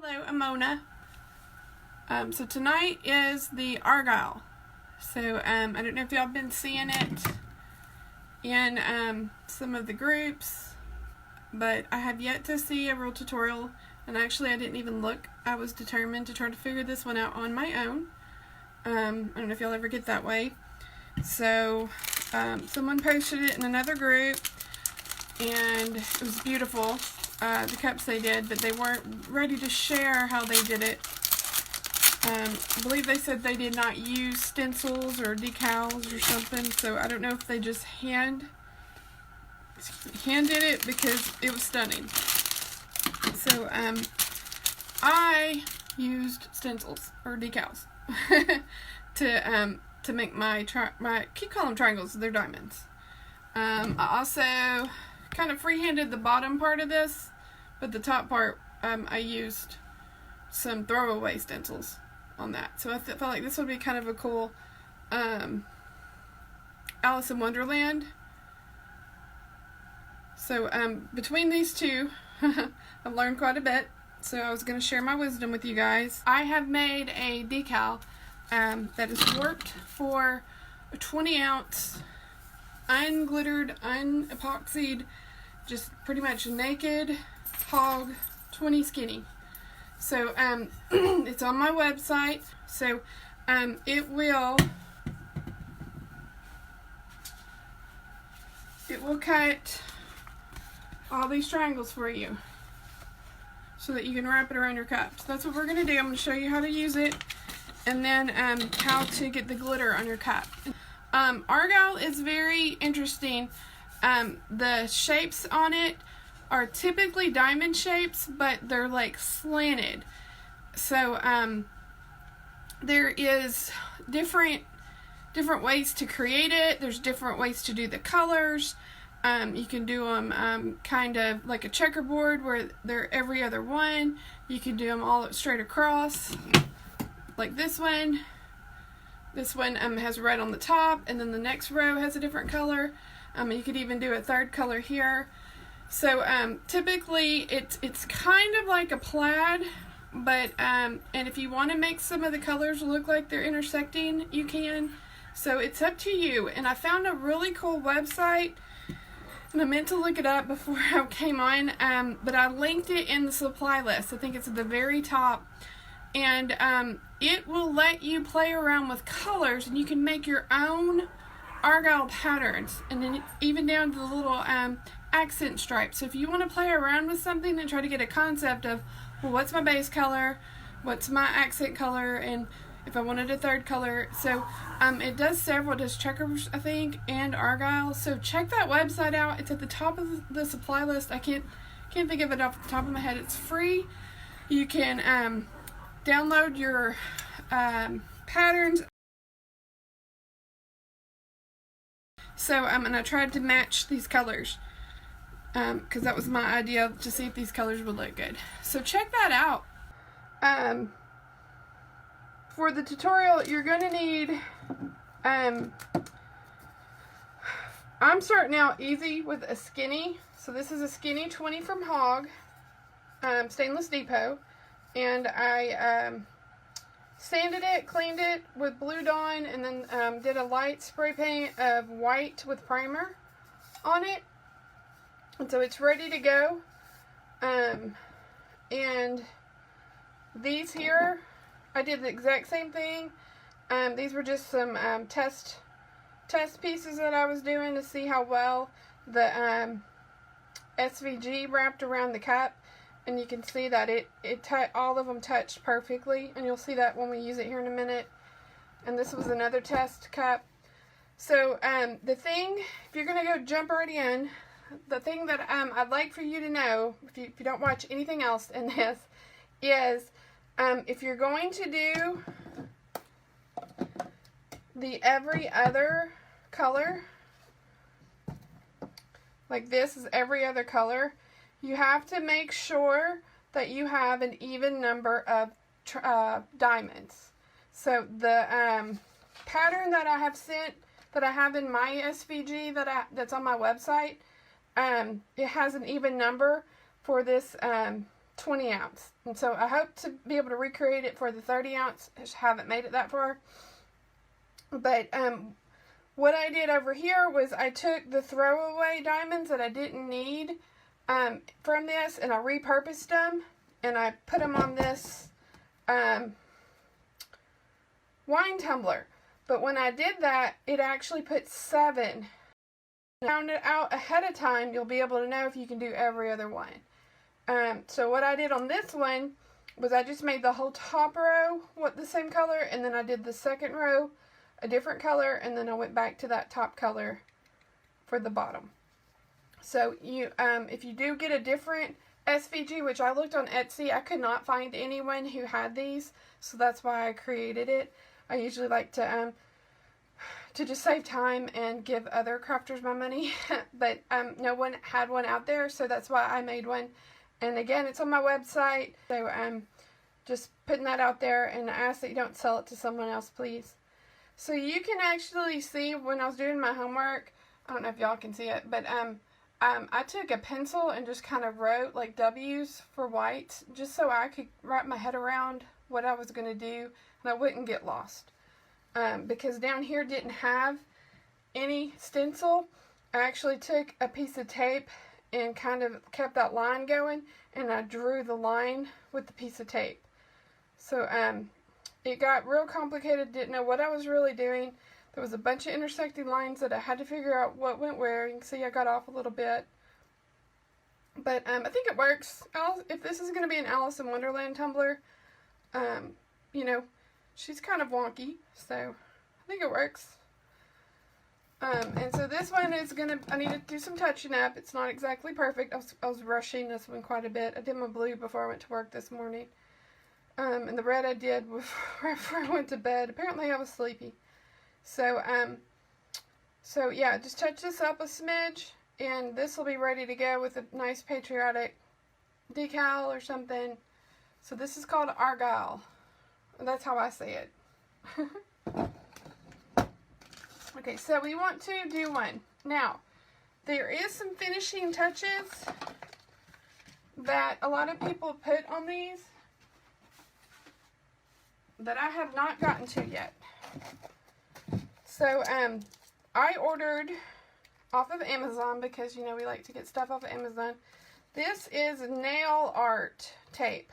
Hello, I'm Mona. So tonight is the Argyle. So I don't know if y'all been seeing it in some of the groups, but I have yet to see a real tutorial, and actually I didn't even look. I was determined to try to figure this one out on my own. I don't know if y'all ever get that way. So someone posted it in another group, and it was beautiful. The cups they did, but they weren't ready to share how they did it. I believe they said they did not use stencils or decals or something, so I don't know if they just hand did it, because it was stunning. So I used stencils or decals to make my keep calling them triangles, they're diamonds. I also kind of freehanded the bottom part of this, but the top part I used some throwaway stencils on that. So I felt like this would be kind of a cool Alice in Wonderland. So between these two I've learned quite a bit, so I was going to share my wisdom with you guys. I have made a decal that is warped for a 20-ounce unglittered, unepoxied, just pretty much naked hog 20 skinny. So it's on my website. So it will cut all these triangles for you so that you can wrap it around your cup. So that's what we're going to do. I'm going to show you how to use it, and then how to get the glitter on your cup. Argyle is very interesting. The shapes on it are typically diamond shapes, but they're like slanted. So there is different ways to create it. There's different ways to do the colors. You can do them kind of like a checkerboard where they're every other one. You can do them all straight across, like this one. This one has red on the top, and then the next row has a different color. You could even do a third color here. So typically it's kind of like a plaid, but and if you want to make some of the colors look like they're intersecting, you can. So it's up to you. And I found a really cool website, and I meant to look it up before I came on, but I linked it in the supply list. I think it's at the very top. And it will let you play around with colors, and you can make your own Argyle patterns, and then even down to the little accent stripes. So if you want to play around with something and try to get a concept of, well, what's my base color, what's my accent color, and if I wanted a third color. So it does several. It does checkers, I think, and Argyle. So check that website out. It's at the top of the supply list. I can't think of it off the top of my head. It's free. You can download your patterns. So and I tried to match these colors because that was my idea, to see if these colors would look good. So check that out. For the tutorial, you're going to need I'm starting out easy with a skinny. So this is a skinny 20 from Hog, Stainless Depot. And I sanded it, cleaned it with Blue Dawn, and then did a light spray paint of white with primer on it. And so it's ready to go. And these here, I did the exact same thing. These were just some test pieces that I was doing to see how well the SVG wrapped around the cup. And you can see that all of them touched perfectly, and you'll see that when we use it here in a minute. And this was another test cup. So the thing, if you're going to go jump right in, the thing that I'd like for you to know, if you don't watch anything else in this, is if you're going to do the every other color, like this is every other color, you have to make sure that you have an even number of diamonds. So the pattern that I have in my SVG that's on my website, it has an even number for this 20 ounce. And so I hope to be able to recreate it for the 30 ounce. I just haven't made it that far. But what I did over here was I took the throwaway diamonds that I didn't need from this, and I repurposed them, and I put them on this wine tumbler. But when I did that, it actually put 7. Found it out ahead of time, you'll be able to know if you can do every other one. So what I did on this one was I just made the whole top row the same color, and then I did the second row a different color, and then I went back to that top color for the bottom. So you, if you do get a different SVG, which I looked on Etsy, I could not find anyone who had these, so that's why I created it. I usually like to just save time and give other crafters my money, but no one had one out there, so that's why I made one. And again, it's on my website, so I'm just putting that out there, and I ask that you don't sell it to someone else, please. So you can actually see when I was doing my homework, I don't know if y'all can see it, but I took a pencil and just kind of wrote like W's for white, just so I could wrap my head around what I was going to do and I wouldn't get lost. Because down here didn't have any stencil. I actually took a piece of tape and kind of kept that line going, and I drew the line with the piece of tape. So it got real complicated, didn't know what I was really doing. There was a bunch of intersecting lines that I had to figure out what went where. You can see I got off a little bit. But I think it works. If this is going to be an Alice in Wonderland tumbler, you know, she's kind of wonky, so I think it works. And so this one is I need to do some touching up. It's not exactly perfect. I was rushing this one quite a bit. I did my blue before I went to work this morning. And the red I did before I went to bed. Apparently I was sleepy. So, so yeah, just touch this up a smidge, and this will be ready to go with a nice patriotic decal or something. So this is called Argyle. That's how I say it. Okay, so we want to do one. Now, there is some finishing touches that a lot of people put on these that I have not gotten to yet. So, I ordered off of Amazon because, you know, we like to get stuff off of Amazon. This is nail art tape.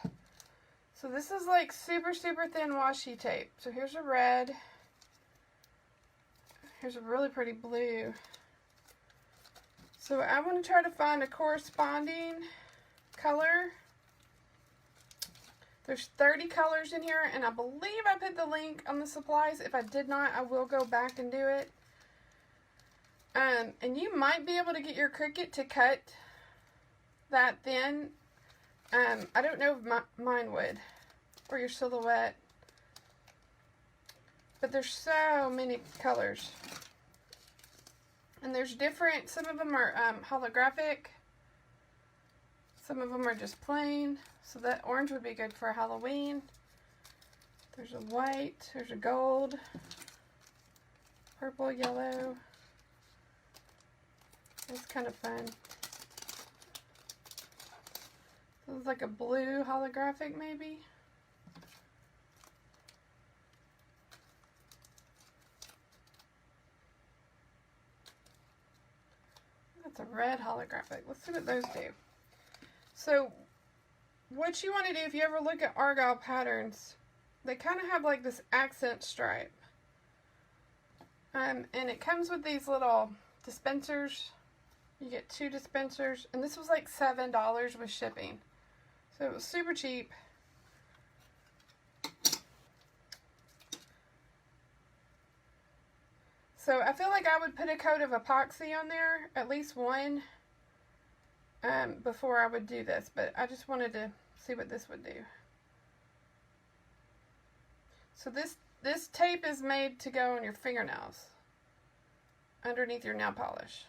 So this is like super, super thin washi tape. So here's a red. Here's a really pretty blue. So I want to try to find a corresponding color. There's 30 colors in here, and I believe I put the link on the supplies. If I did not, I will go back and do it. And you might be able to get your Cricut to cut that thin. I don't know if mine would, or your Silhouette. But there's so many colors. And there's different, some of them are holographic. Some of them are just plain. So that orange would be good for Halloween. There's a white, there's a gold, purple, yellow. It's kind of fun. This is like a blue holographic maybe. That's a red holographic. Let's see what those do. So what you want to do, if you ever look at Argyle patterns, they kind of have like this accent stripe. And it comes with these little dispensers. You get 2 dispensers, and this was like $7 with shipping. So it was super cheap. So I feel like I would put a coat of epoxy on there, at least one, before I would do this, but I just wanted to see what this would do. So this tape is made to go on your fingernails, underneath your nail polish.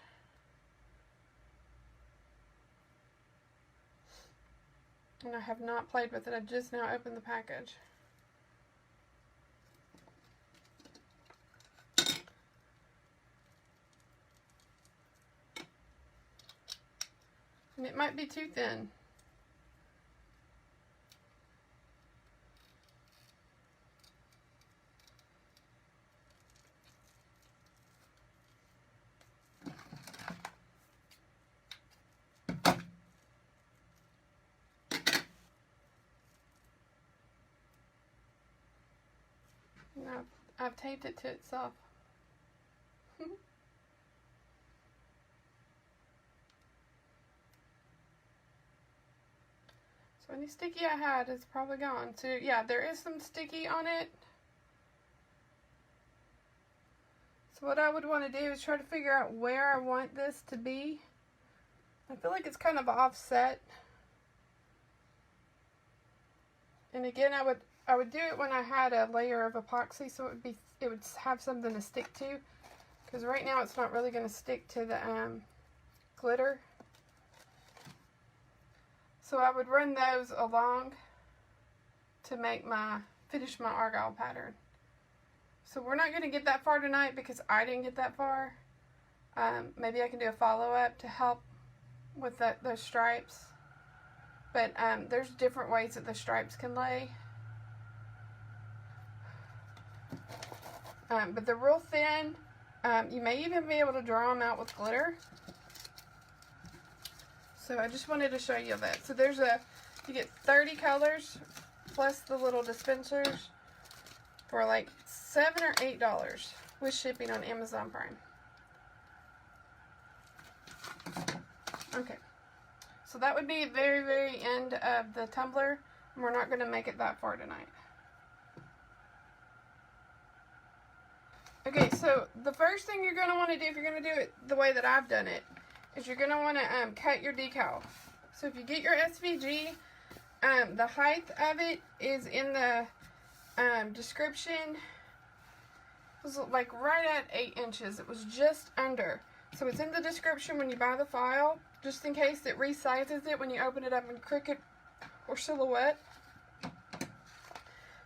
And I have not played with it, I just now opened the package. And it might be too thin. And I've taped it to itself. So any sticky I had is probably gone. So yeah, there is some sticky on it. So what I would want to do is try to figure out where I want this to be. I feel like it's kind of offset. And again, I would do it when I had a layer of epoxy, so it would have something to stick to. Because right now it's not really going to stick to the glitter. So I would run those along to finish my Argyle pattern. So we're not going to get that far tonight because I didn't get that far. Maybe I can do a follow-up to help with those stripes. But there's different ways that the stripes can lay. But they're real thin. You may even be able to draw them out with glitter. So I just wanted to show you that. So you get 30 colors plus the little dispensers for like $7 or $8 with shipping on Amazon Prime. Okay. So that would be the very, very end of the tumbler. And we're not going to make it that far tonight. Okay, so the first thing you're going to want to do if you're going to do it the way that I've done it is you're going to want to cut your decal. So if you get your SVG, the height of it is in the description. It was like right at 8 inches. It was just under. So it's in the description when you buy the file, just in case it resizes it when you open it up in Cricut or Silhouette.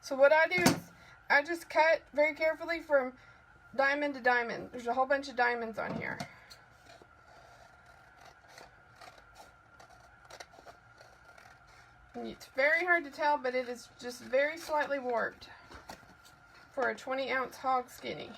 So what I do is I just cut very carefully from diamond to diamond. There's a whole bunch of diamonds on here. And it's very hard to tell, but it is just very slightly warped for a 20-ounce hog skinny.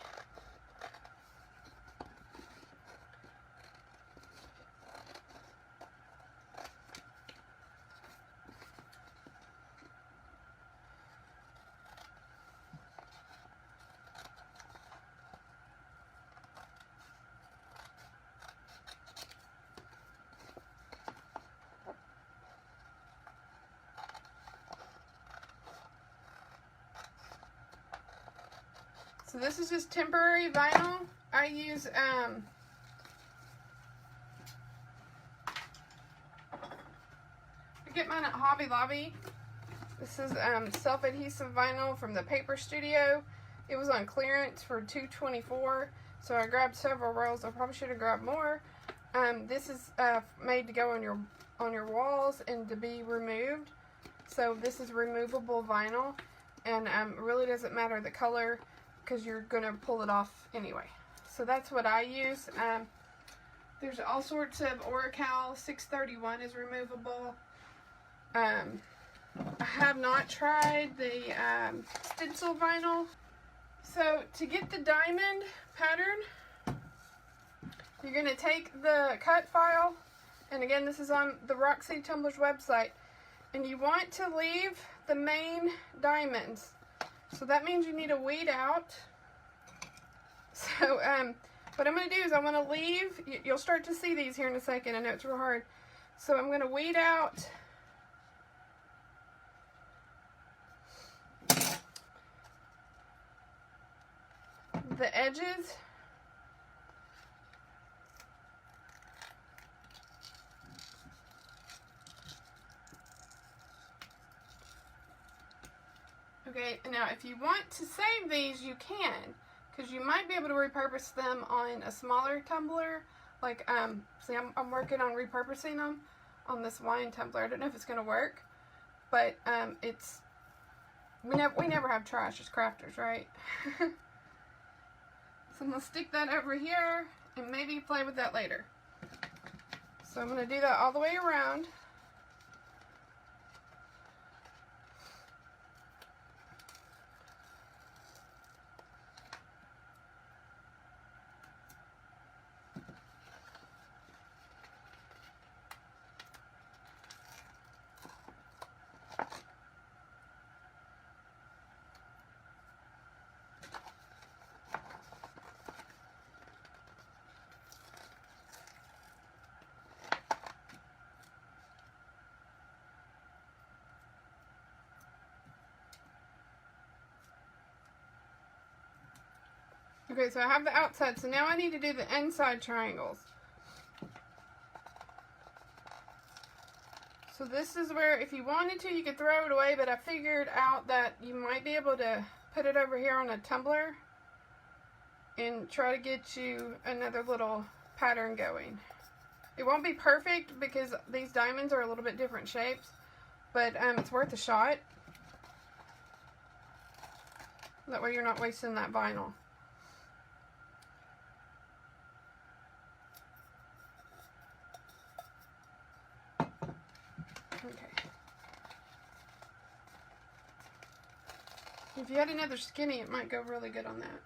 So this is just temporary vinyl. I use I get mine at Hobby Lobby. This is self-adhesive vinyl from the Paper Studio. It was on clearance for $2.24, so I grabbed several rolls. I probably should have grabbed more. This is made to go on your walls and to be removed. So this is removable vinyl, and it really doesn't matter the color, because you're going to pull it off anyway. So that's what I use. There's all sorts of Oracal 631 is removable. I have not tried the stencil vinyl. So to get the diamond pattern, you're going to take the cut file, and again this is on the Rock City Tumblers website, and you want to leave the main diamonds. So that means you need to weed out. So what I'm going to do is I want to leave, you'll start to see these here in a second. I know it's real hard. So I'm going to weed out the edges. Okay, now if you want to save these, you can, because you might be able to repurpose them on a smaller tumbler. Like, see, I'm working on repurposing them on this wine tumbler. I don't know if it's going to work, but we never have trash as crafters, right? So I'm going to stick that over here and maybe play with that later. So I'm going to do that all the way around. Okay, so I have the outside, so now I need to do the inside triangles. So this is where, if you wanted to, you could throw it away, but I figured out that you might be able to put it over here on a tumbler and try to get you another little pattern going. It won't be perfect because these diamonds are a little bit different shapes, but it's worth a shot. That way you're not wasting that vinyl. Okay. If you had another skinny, it might go really good on that.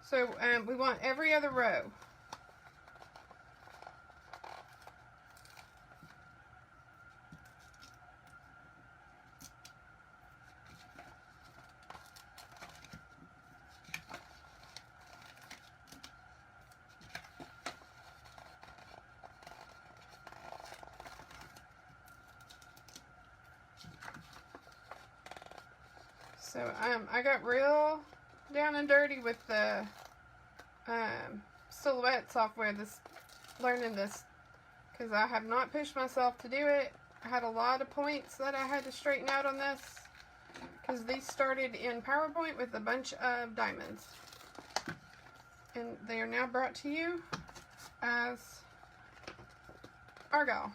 So we want every other row. So I got real down and dirty with the silhouette software, learning this, because I have not pushed myself to do it. I had a lot of points that I had to straighten out on this, because these started in PowerPoint with a bunch of diamonds, and they are now brought to you as Argyle.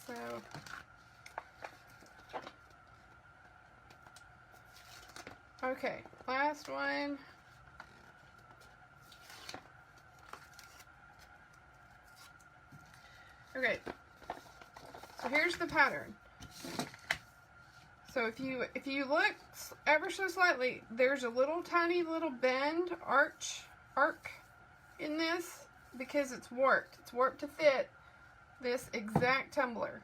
So okay, last one. Okay, so here's the pattern. So if you look ever so slightly, there's a little tiny little bend, arc in this, because it's warped. It's warped to fit this exact tumbler,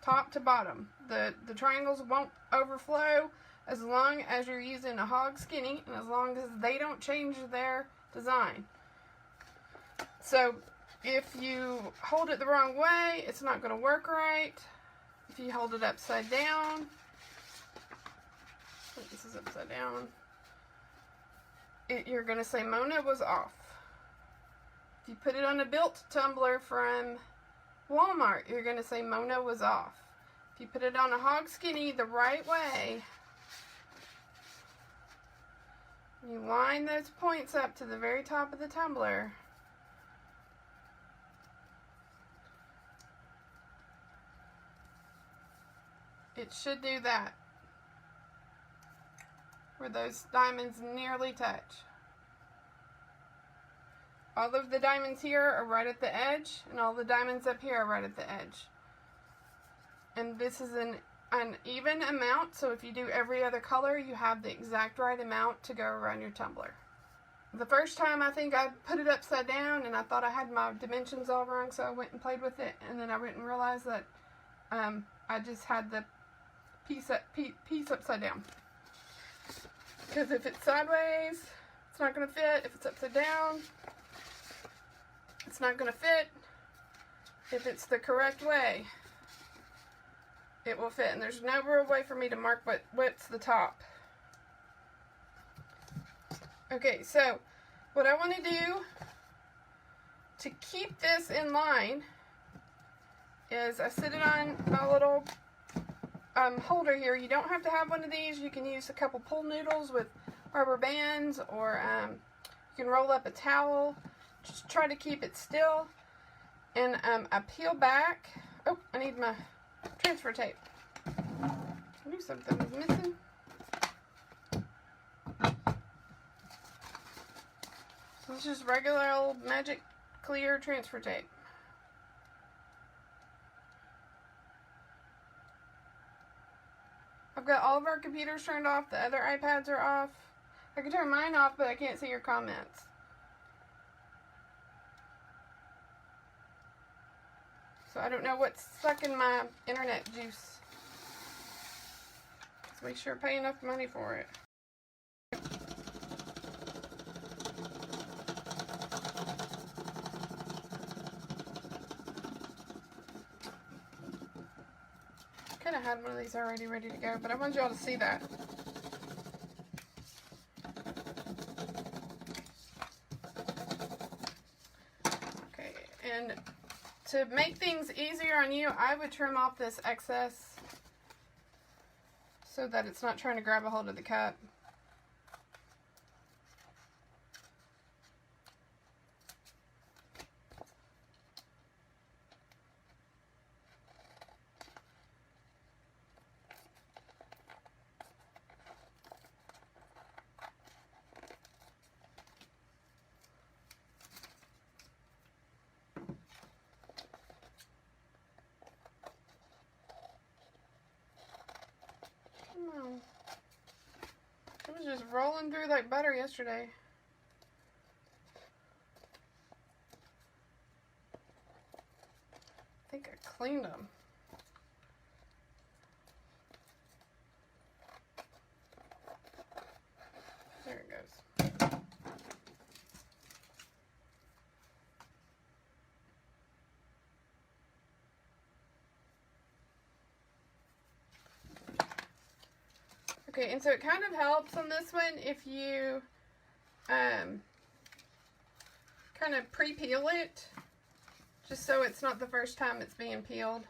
top to bottom. The triangles won't overflow as long as you're using a hog skinny, and as long as they don't change their design. So if you hold it the wrong way, it's not going to work right. If you hold it upside down, I think this is upside down, you're going to say Mona was off. If you put it on a built tumbler from Walmart, you're going to say Mona was off. If you put it on a hog skinny the right way, you line those points up to the very top of the tumbler, it should do that, where those diamonds nearly touch. All of the diamonds here are right at the edge, and all the diamonds up here are right at the edge. And this is an even amount, so if you do every other color, you have the exact right amount to go around your tumbler. The first time, I think I put it upside down, and I thought I had my dimensions all wrong, so I went and played with it, and then I didn't realize that I just had the piece upside down. Because if it's sideways, it's not going to fit. If it's upside down, it's not going to fit. If it's the correct way, it will fit. And there's no real way for me to mark what's the top. Okay, so what I want to do to keep this in line is I sit it on my little holder here. You don't have to have one of these. You can use a couple pool noodles with rubber bands, or you can roll up a towel. Just try to keep it still. And I peel back. Oh, I need my transfer tape. I knew something was missing. So it's just regular old magic clear transfer tape. I've got all of our computers turned off. The other iPads are off. I can turn mine off, but I can't see your comments. So I don't know what's sucking my internet juice. Just make sure I pay enough money for it. kind of had one of these already ready to go, but I wanted y'all to see that. Okay, and to make things easier on you, I would trim off this excess so that it's not trying to grab a hold of the cup. It was just rolling through like butter yesterday. I think I cleaned them. There it goes. Okay, and so it kind of helps on this one if you kind of pre-peel it, just so it's not the first time it's being peeled.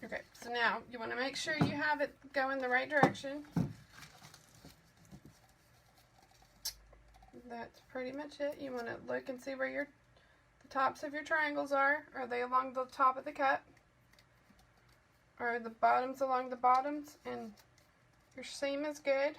Okay, so now you want to make sure you have it go in the right direction. That's pretty much it. You want to look and see where the tops of your triangles are. Are they along the top of the cup? Are the bottoms along the bottoms? And your seam is good.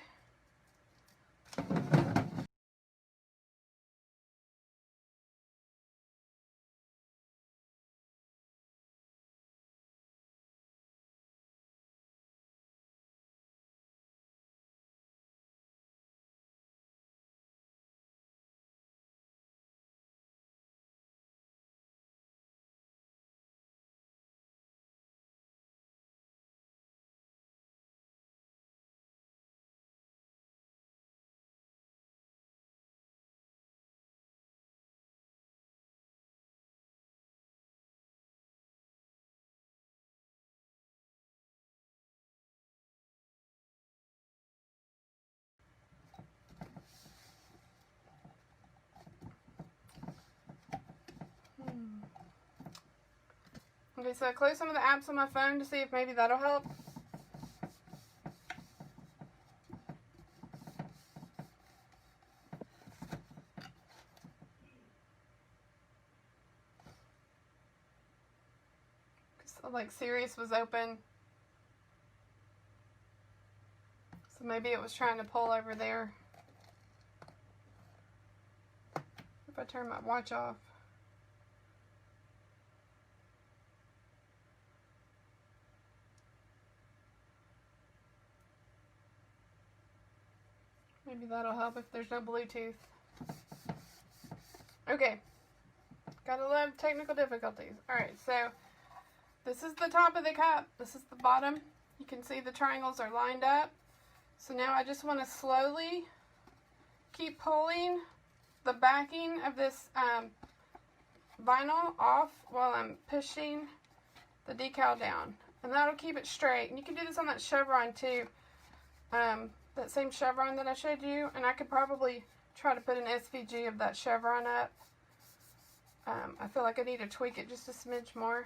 Okay, so I closed some of the apps on my phone to see if maybe that'll help. So, like, Sirius was open. So maybe it was trying to pull over there. If I turn my watch off. Maybe that'll help if there's no Bluetooth. Okay. Gotta love technical difficulties. Alright, so this is the top of the cup. This is the bottom. You can see the triangles are lined up. So now I just want to slowly keep pulling the backing of this vinyl off while I'm pushing the decal down. And that'll keep it straight. And you can do this on that chevron too. That same chevron that I showed you, and I could probably try to put an SVG of that chevron up. I feel like I need to tweak it just a smidge more.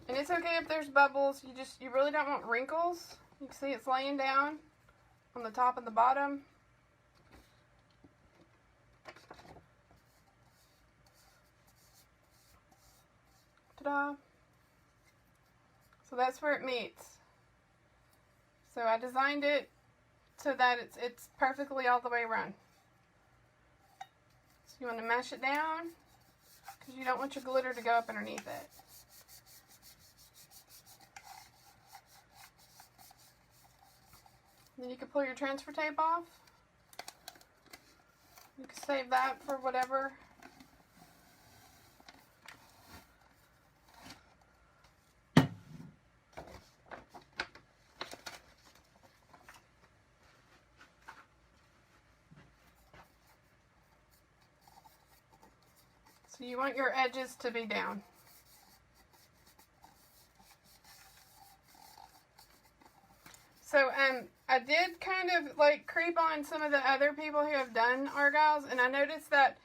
And it's okay if there's bubbles. You really don't want wrinkles. You can see it's laying down on the top and the bottom. Ta-da! So that's where it meets. So I designed it so that it's perfectly all the way around. So you want to mash it down because you don't want your glitter to go up underneath it. Then you can pull your transfer tape off. You can save that for whatever. So you want your edges to be down. So I did kind of like creep on some of the other people who have done Argyles, and I noticed that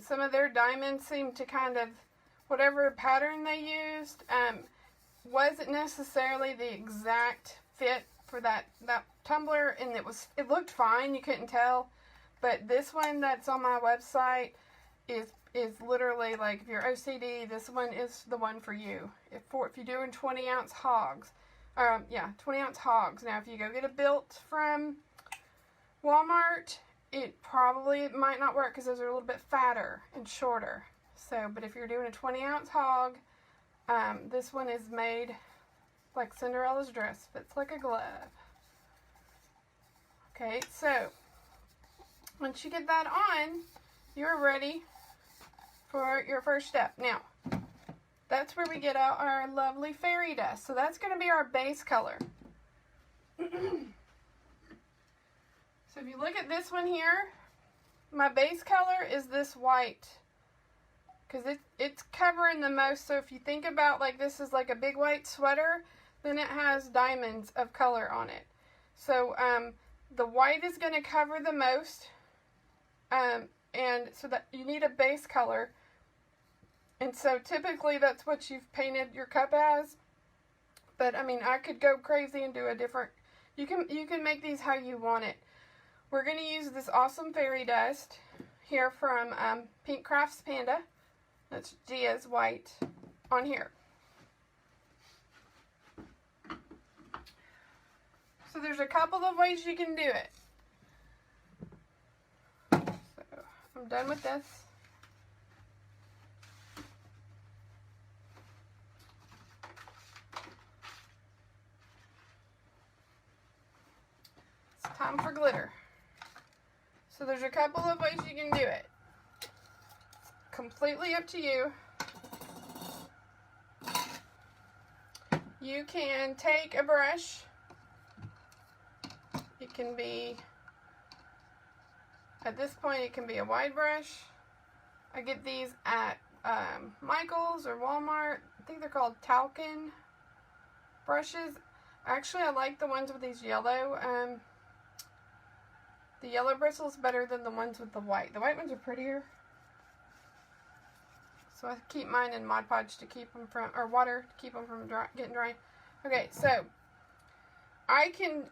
some of their diamonds seemed to kind of, whatever pattern they used, wasn't necessarily the exact fit for that tumbler, and it looked fine, you couldn't tell. But this one that's on my website is literally like, if you're OCD, this one is the one for you. If you're doing 20-ounce hogs. 20-ounce hogs. Now, if you go get a built from Walmart, it might not work because those are a little bit fatter and shorter. So, but if you're doing a 20-ounce hog, this one is made like Cinderella's dress. Fits like a glove. Okay, so once you get that on, you're ready for your first step. Now, that's where we get out our lovely fairy dust. So that's going to be our base color. So if you look at this one here, my base color is this white, because it's covering the most. So if you think about like this is like a big white sweater, then it has diamonds of color on it. So the white is going to cover the most, and so that you need a base color. And so typically that's what you've painted your cup as. But I mean, I could go crazy and do a different, you can make these how you want it. We're going to use this awesome fairy dust here from Pink Crafts Panda. That's Gia's white on here. So there's a couple of ways you can do it. So I'm done with this. It's time for glitter. So there's a couple of ways you can do it. It's completely up to you. You can take a brush. It can be, at this point, it can be a wide brush. I get these at Michael's or Walmart. I think they're called Talcon brushes. Actually, I like the ones with these yellow, the yellow bristles better than the ones with the white. The white ones are prettier. So I keep mine in Mod Podge to keep them from, or water to keep them from getting dry. Okay, so I can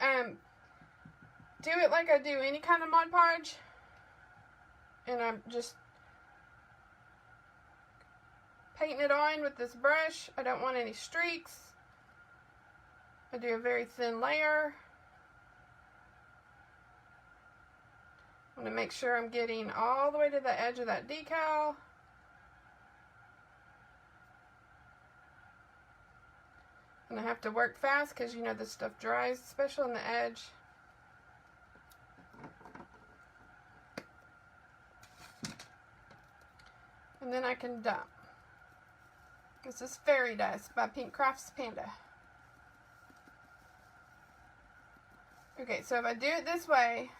do it like I do any kind of Mod Podge. And I'm just painting it on with this brush. I don't want any streaks. I do a very thin layer. I want to make sure I'm getting all the way to the edge of that decal. And I have to work fast because, you know, this stuff dries, especially on the edge. And then I can dump. This is Fairy Dust by Pink Crafts Panda. Okay, so if I do it this way,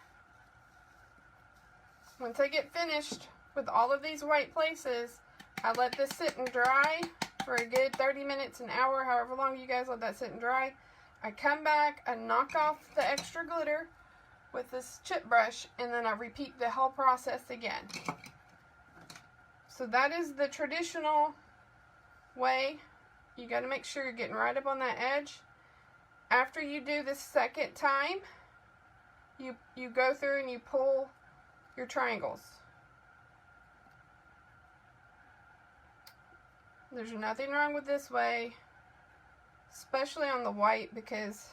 once I get finished with all of these white places, I let this sit and dry for a good 30 minutes, an hour, however long you guys let that sit and dry. I come back, I knock off the extra glitter with this chip brush, and then I repeat the whole process again. So that is the traditional way. You got to make sure you're getting right up on that edge. After you do this second time, you go through and you pull your triangles. There's nothing wrong with this way, especially on the white, because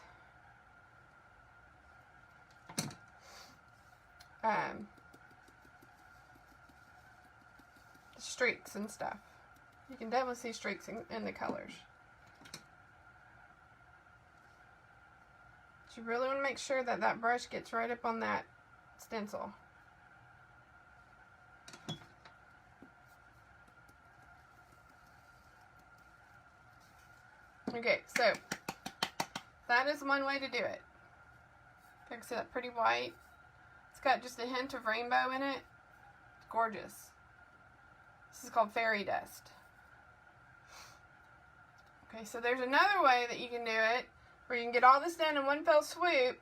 the streaks and stuff. You can definitely see streaks in the colors. But you really want to make sure that that brush gets right up on that stencil. Okay, so that is one way to do it. You can see that pretty white. It's got just a hint of rainbow in it. It's gorgeous. This is called fairy dust. Okay, so there's another way that you can do it, where you can get all this done in one fell swoop,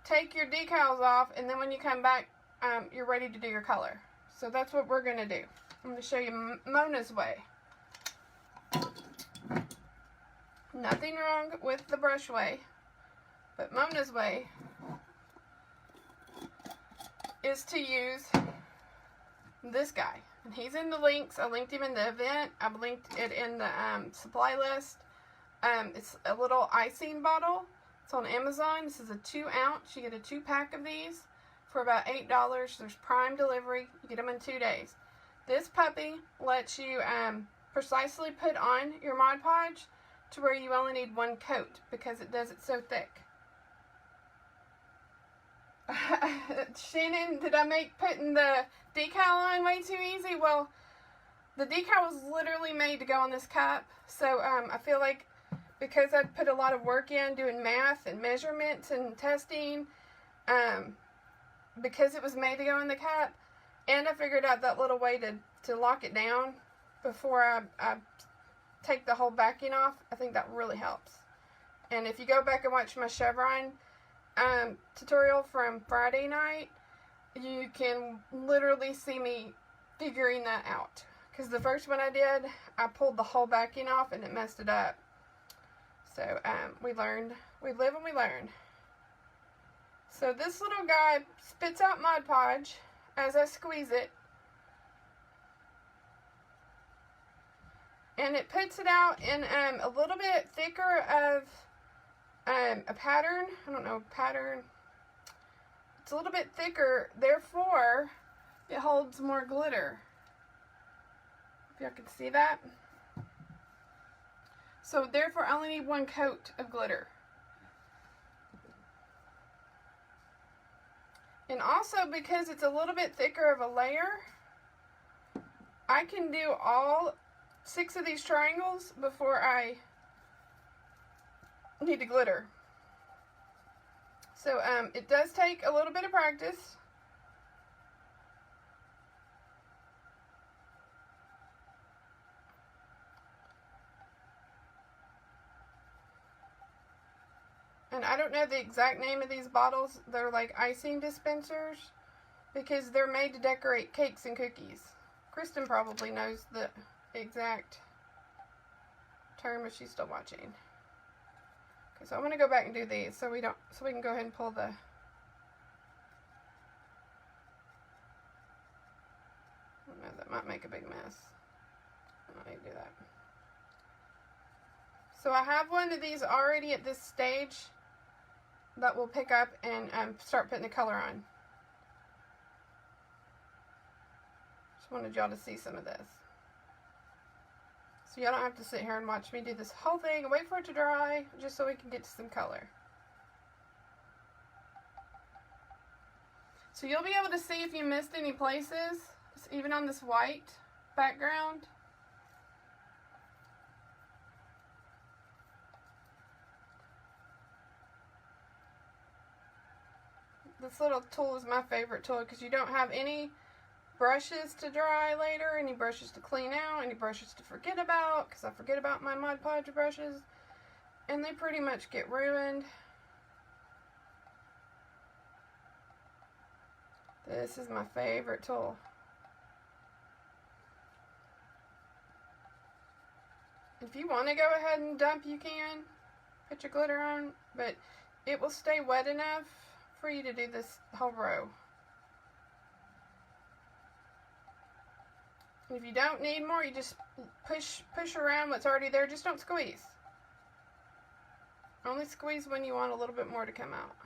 take your decals off, and then when you come back, you're ready to do your color. So that's what we're going to do. I'm going to show you Mona's way. Nothing wrong with the brush way, but Mona's way is to use this guy. And he's in the links. I linked him in the event. I've linked it in the supply list. It's a little icing bottle. It's on Amazon. This is a 2-ounce. You get a 2-pack of these for about $8. There's Prime delivery. You get them in 2 days. This puppy lets you precisely put on your Mod Podge to where you only need 1 coat because it does it so thick. Shannon, did I make putting the decal on way too easy? Well, the decal was literally made to go on this cup. So I feel like because I put a lot of work in doing math and measurements and testing, because it was made to go in the cup, and I figured out that little way to lock it down before I take the whole backing off, I think that really helps. And if you go back and watch my chevron tutorial from Friday night, you can literally see me figuring that out. Because the first one I did, I pulled the whole backing off and it messed it up. So we learned, we live and we learn. So this little guy spits out Mod Podge as I squeeze it. And it puts it out in a little bit thicker of a pattern. I don't know, pattern. It's a little bit thicker, therefore it holds more glitter. If y'all can see that. So therefore I only need 1 coat of glitter. And also because it's a little bit thicker of a layer, I can do all 6 of these triangles before I need to glitter. So it does take a little bit of practice. And I don't know the exact name of these bottles. They're like icing dispensers because they're made to decorate cakes and cookies. Kristen probably knows the exact term if she's still watching. Okay, so I'm gonna go back and do these so we can go ahead and pull the no, that might make a big mess. I don't need to do that. So I have one of these already at this stage that will pick up and start putting the color on. Just wanted y'all to see some of this. So y'all don't have to sit here and watch me do this whole thing and wait for it to dry just so we can get to some color. So you'll be able to see if you missed any places, even on this white background. This little tool is my favorite tool because you don't have any brushes to dry later, any brushes to clean out, any brushes to forget about, because I forget about my Mod Podge brushes and they pretty much get ruined. This is my favorite tool. If you want to go ahead and dump, you can put your glitter on, but it will stay wet enough for you to do this whole row. If you don't need more, you just push around what's already there. Just don't squeeze. Only squeeze when you want a little bit more to come out.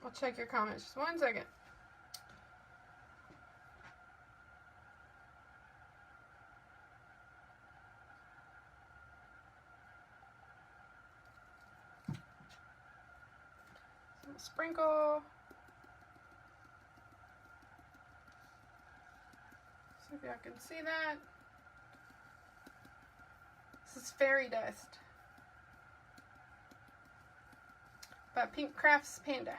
I'll check your comments. Just 1 second. sprinkle. See if y'all can see that. This is fairy dust by Pink Crafts Panda.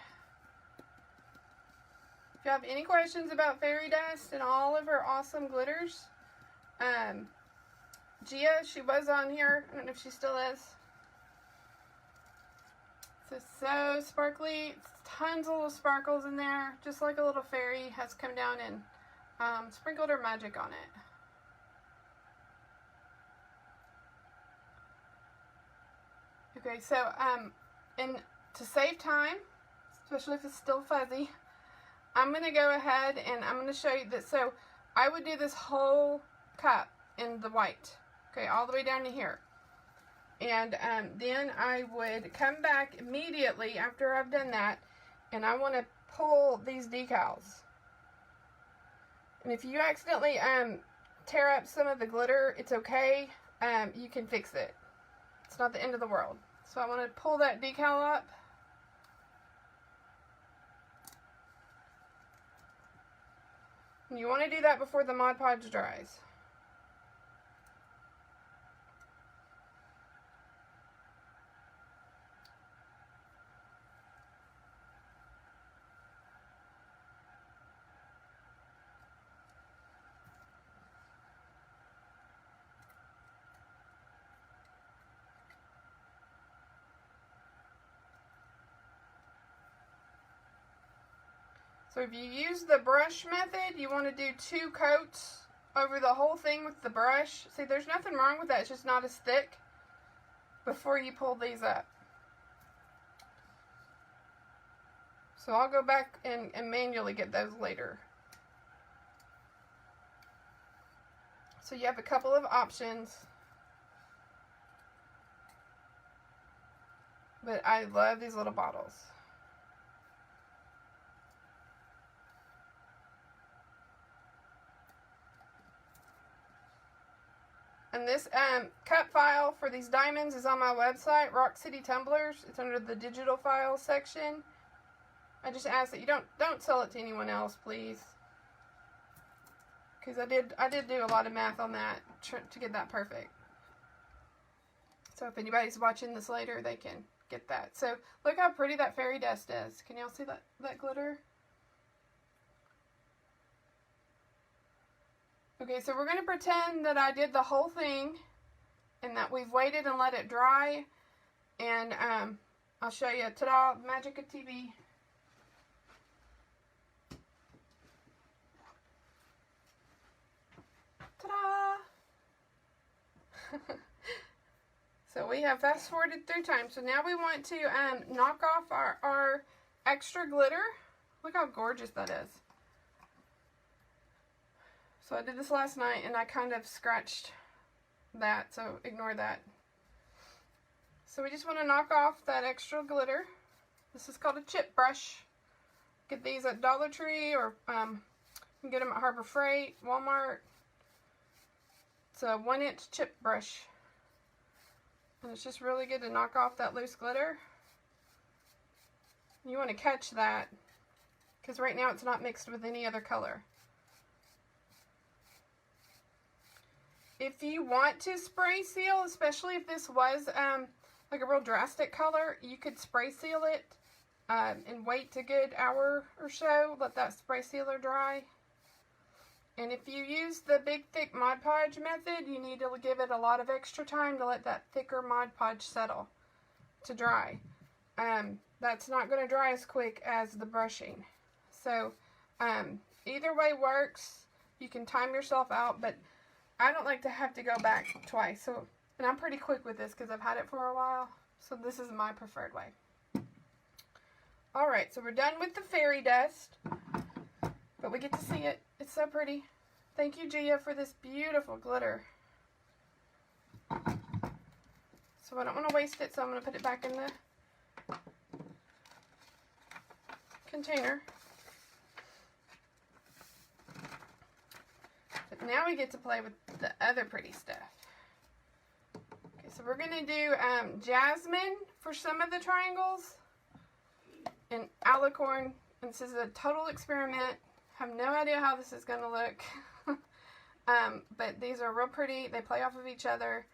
If you have any questions about fairy dust and all of her awesome glitters, Gia, she was on here. I don't know if she still is. It's so sparkly. It's tons of little sparkles in there, just like a little fairy has come down and sprinkled her magic on it. Okay, so and to save time, especially if it's still fuzzy, I'm going to go ahead and I'm going to show you this. So I would do this whole cup in the white, okay, all the way down to here. And then I would come back immediately after I've done that, and I want to pull these decals. And if you accidentally tear up some of the glitter, it's okay. You can fix it. It's not the end of the world. So I want to pull that decal up. And you want to do that before the Mod Podge dries. So if you use the brush method, you want to do 2 coats over the whole thing with the brush. See, there's nothing wrong with that. It's just not as thick before you pull these up. So I'll go back and manually get those later. So you have a couple of options. But I love these little bottles. And this cut file for these diamonds is on my website, Rock City Tumblers. It's under the digital files section. I just ask that you don't sell it to anyone else, please, because I did do a lot of math on that to get that perfect. So if anybody's watching this later, they can get that. So look how pretty that fairy dust is. Can y'all see that glitter? Okay, so we're going to pretend that I did the whole thing and that we've waited and let it dry. And I'll show you. Ta-da! Magic of TV. Ta-da! So we have fast forwarded through time. So now we want to knock off our extra glitter. Look how gorgeous that is. So I did this last night and I kind of scratched that, so ignore that. So we just want to knock off that extra glitter. This is called a chip brush. Get these at Dollar Tree, or you can get them at Harbor Freight, Walmart. It's a 1-inch chip brush. And it's just really good to knock off that loose glitter. You want to catch that, because right now it's not mixed with any other color. If you want to spray seal, especially if this was like a real drastic color, you could spray seal it and wait a good hour or so, let that spray sealer dry. And if you use the big thick Mod Podge method, you need to give it a lot of extra time to let that thicker Mod Podge settle to dry. That's not going to dry as quick as the brushing. So either way works. You can time yourself out, but I don't like to have to go back twice. So, and I'm pretty quick with this because I've had it for a while. So this is my preferred way. Alright, so we're done with the fairy dust. But we get to see it. It's so pretty. Thank you, Gia, for this beautiful glitter. So I don't want to waste it, so I'm going to put it back in the container. But now we get to play with the other pretty stuff. Okay, so we're going to do jasmine for some of the triangles. in alicorn. And this is a total experiment. I have no idea how this is going to look. But these are real pretty. They play off of each other.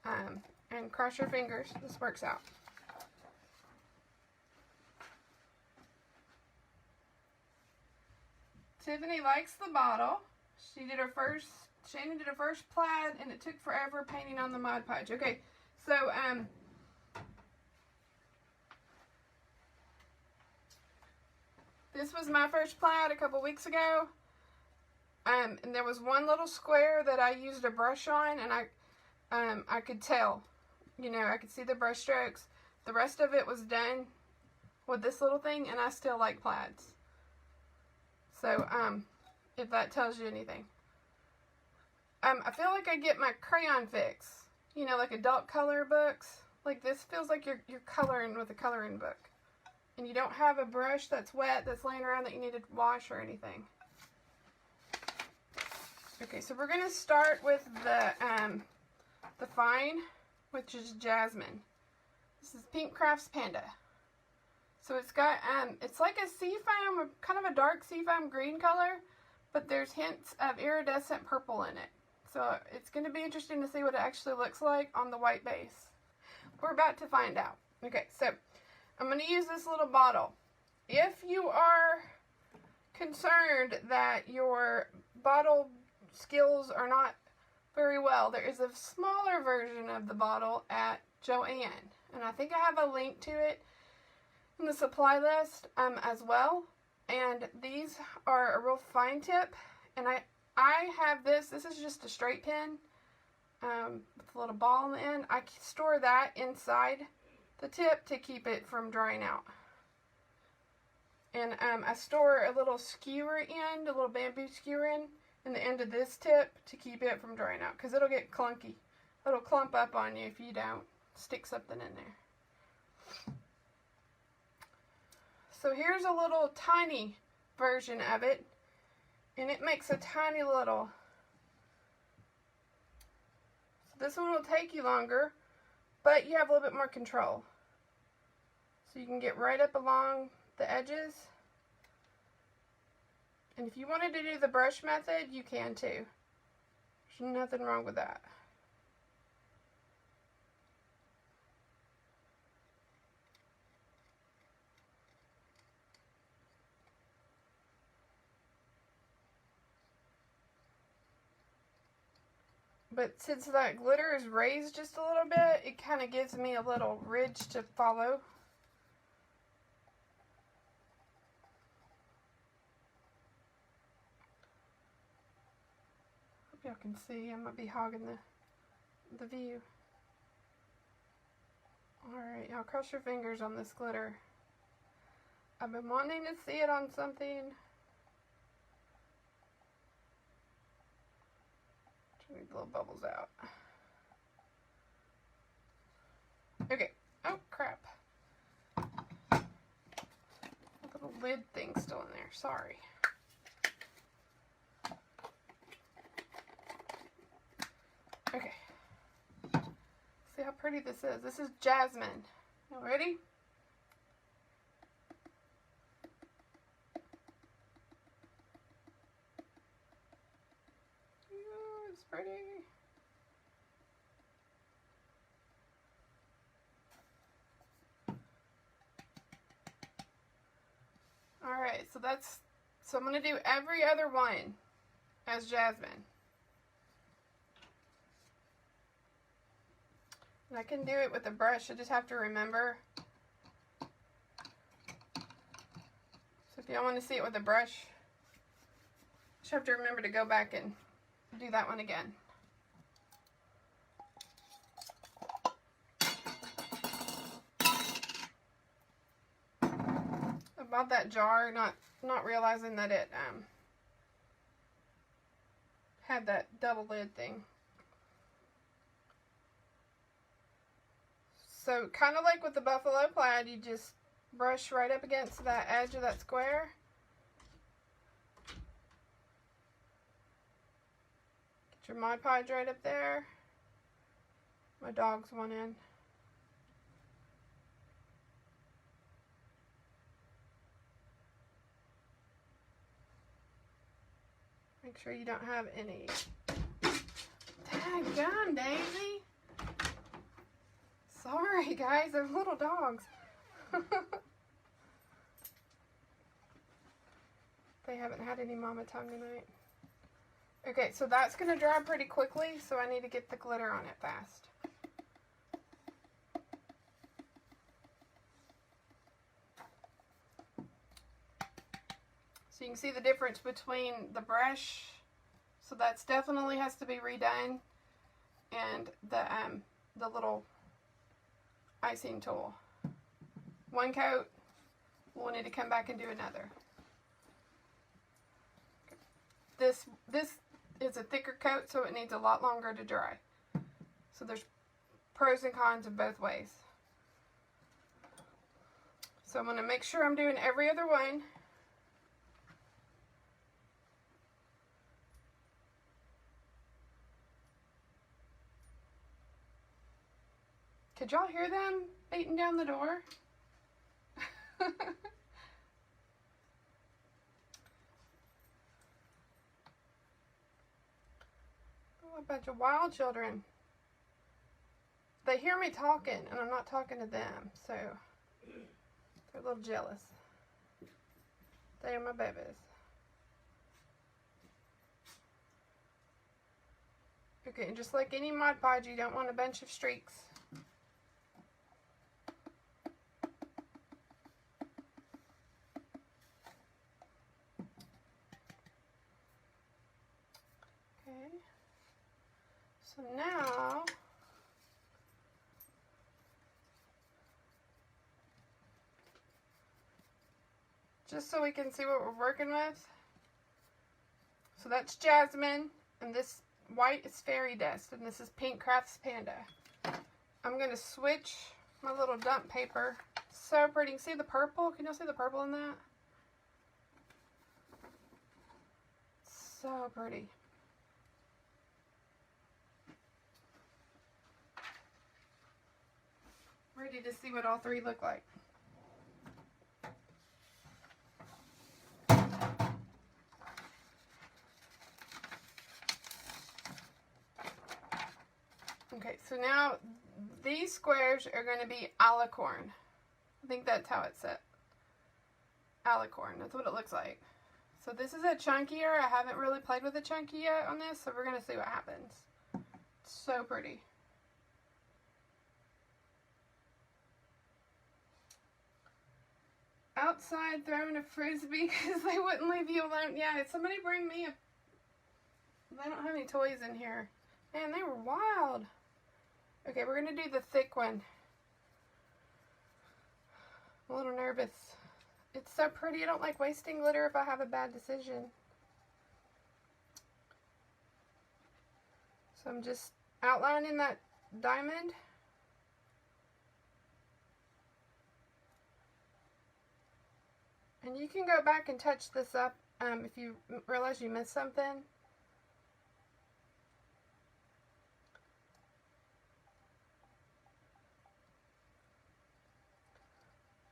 And cross your fingers. This works out. Tiffany likes the bottle. Shannon did her first plaid, and it took forever painting on the Mod Podge. Okay, so, this was my first plaid a couple weeks ago. And there was one little square that I used a brush on, and I could tell, you know, I could see the brush strokes. The rest of it was done with this little thing, and I still like plaids. So, if that tells you anything. I feel like I get my crayon fix, you know, like adult color books. Like this feels like you're coloring with a coloring book. And you don't have a brush that's wet, that's laying around that you need to wash or anything. Okay, so we're going to start with the fine, which is Jasmine. This is Pink Crafts Panda. So it's got, it's like a seafoam, kind of a dark seafoam green color, but there's hints of iridescent purple in it. So it's going to be interesting to see what it actually looks like on the white base. We're about to find out. Okay, so I'm going to use this little bottle. If you are concerned that your bottle skills are not very well, there is a smaller version of the bottle at Joann. And I think I have a link to it in the supply list as well. And these are a real fine tip. And I have this is just a straight pin with a little ball on the end. I store that inside the tip to keep it from drying out. And I store a little skewer end, a little bamboo skewer end in the end of this tip to keep it from drying out, because it'll get clunky. It'll clump up on you if you don't stick something in there. So here's a little tiny version of it, and it makes a tiny little. So this one will take you longer, but you have a little bit more control. So you can get right up along the edges. And if you wanted to do the brush method, you can too. There's nothing wrong with that. But since that glitter is raised just a little bit, it kind of gives me a little ridge to follow. Hope y'all can see. I might be hogging the view. Alright, y'all cross your fingers on this glitter. I've been wanting to see it on something. Need the little bubbles out. Okay. Oh, crap. A little lid thing still in there. Sorry. Okay. See how pretty this is. This is Jasmine. You ready? It's pretty. Alright, so I'm going to do every other one as Jasmine. And I can do it with a brush, I just have to remember. So if y'all want to see it with a brush, just have to remember to go back and do that one again. I bought that jar not realizing that it had that double lid thing. So kind of like with the buffalo plaid, you just brush right up against that edge of that square. Your Mod Podge right up there. My dog's one in. Make sure you don't have any. Daggone, Daisy. Sorry, guys. They're little dogs. They haven't had any mama time tonight. Okay, so that's going to dry pretty quickly, so I need to get the glitter on it fast. So you can see the difference between the brush, so that's definitely has to be redone, and the little icing tool. One coat, we'll need to come back and do another. This is a thicker coat, so it needs a lot longer to dry. So there's pros and cons in both ways. So I'm going to make sure I'm doing every other one. Could y'all hear them beating down the door? Oh, a bunch of wild children. They hear me talking, and I'm not talking to them, so they're a little jealous. They are my babies. Okay, and just like any Mod Podge, you don't want a bunch of streaks. Okay, so now just so we can see what we're working with. So that's jasmine, and this white is fairy dust, and this is pink crafts panda. I'm going to switch my little dump paper. So pretty. See the purple? Can y'all see the purple in that? So pretty. Ready to see what all three look like. Okay, so now these squares are going to be alicorn. I think that's how it's set. Alicorn, that's what it looks like. So this is a chunkier. I haven't really played with a chunky yet on this, so we're going to see what happens. It's so pretty. Outside throwing a frisbee because they wouldn't leave you alone. Yeah, somebody bring me a... They don't have any toys in here. Man, they were wild. Okay, we're going to do the thick one. I'm a little nervous. It's so pretty. I don't like wasting glitter if I have a bad decision. So I'm just outlining that diamond. And you can go back and touch this up if you realize you missed something.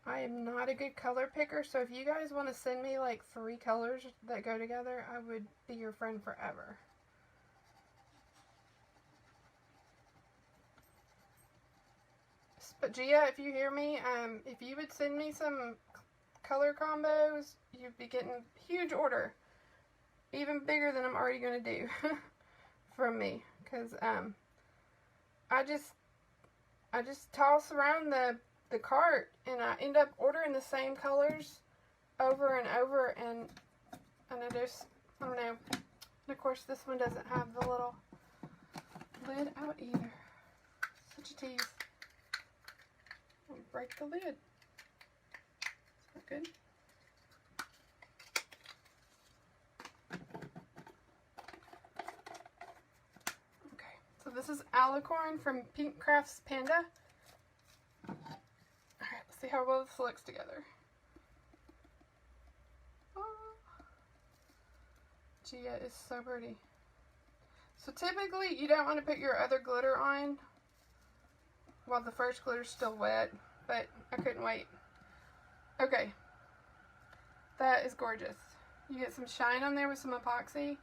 I am not a good color picker, so if you guys want to send me like 3 colors that go together, I would be your friend forever. But Gia, if you hear me, if you would send me some color combos, you'd be getting huge order. Even bigger than I'm already going to do from me. Because I just toss around the cart and I end up ordering the same colors over and over, and I don't know. And of course this one doesn't have the little lid out either. Such a tease. I'll break the lid. Is that good? Okay, so this is alicorn from Pink Crafts Panda. Alright, let's see how well this looks together. Oh, Gia is so pretty. So typically you don't want to put your other glitter on while the first glitter's still wet, but I couldn't wait. Okay, that is gorgeous. You get some shine on there with some epoxy.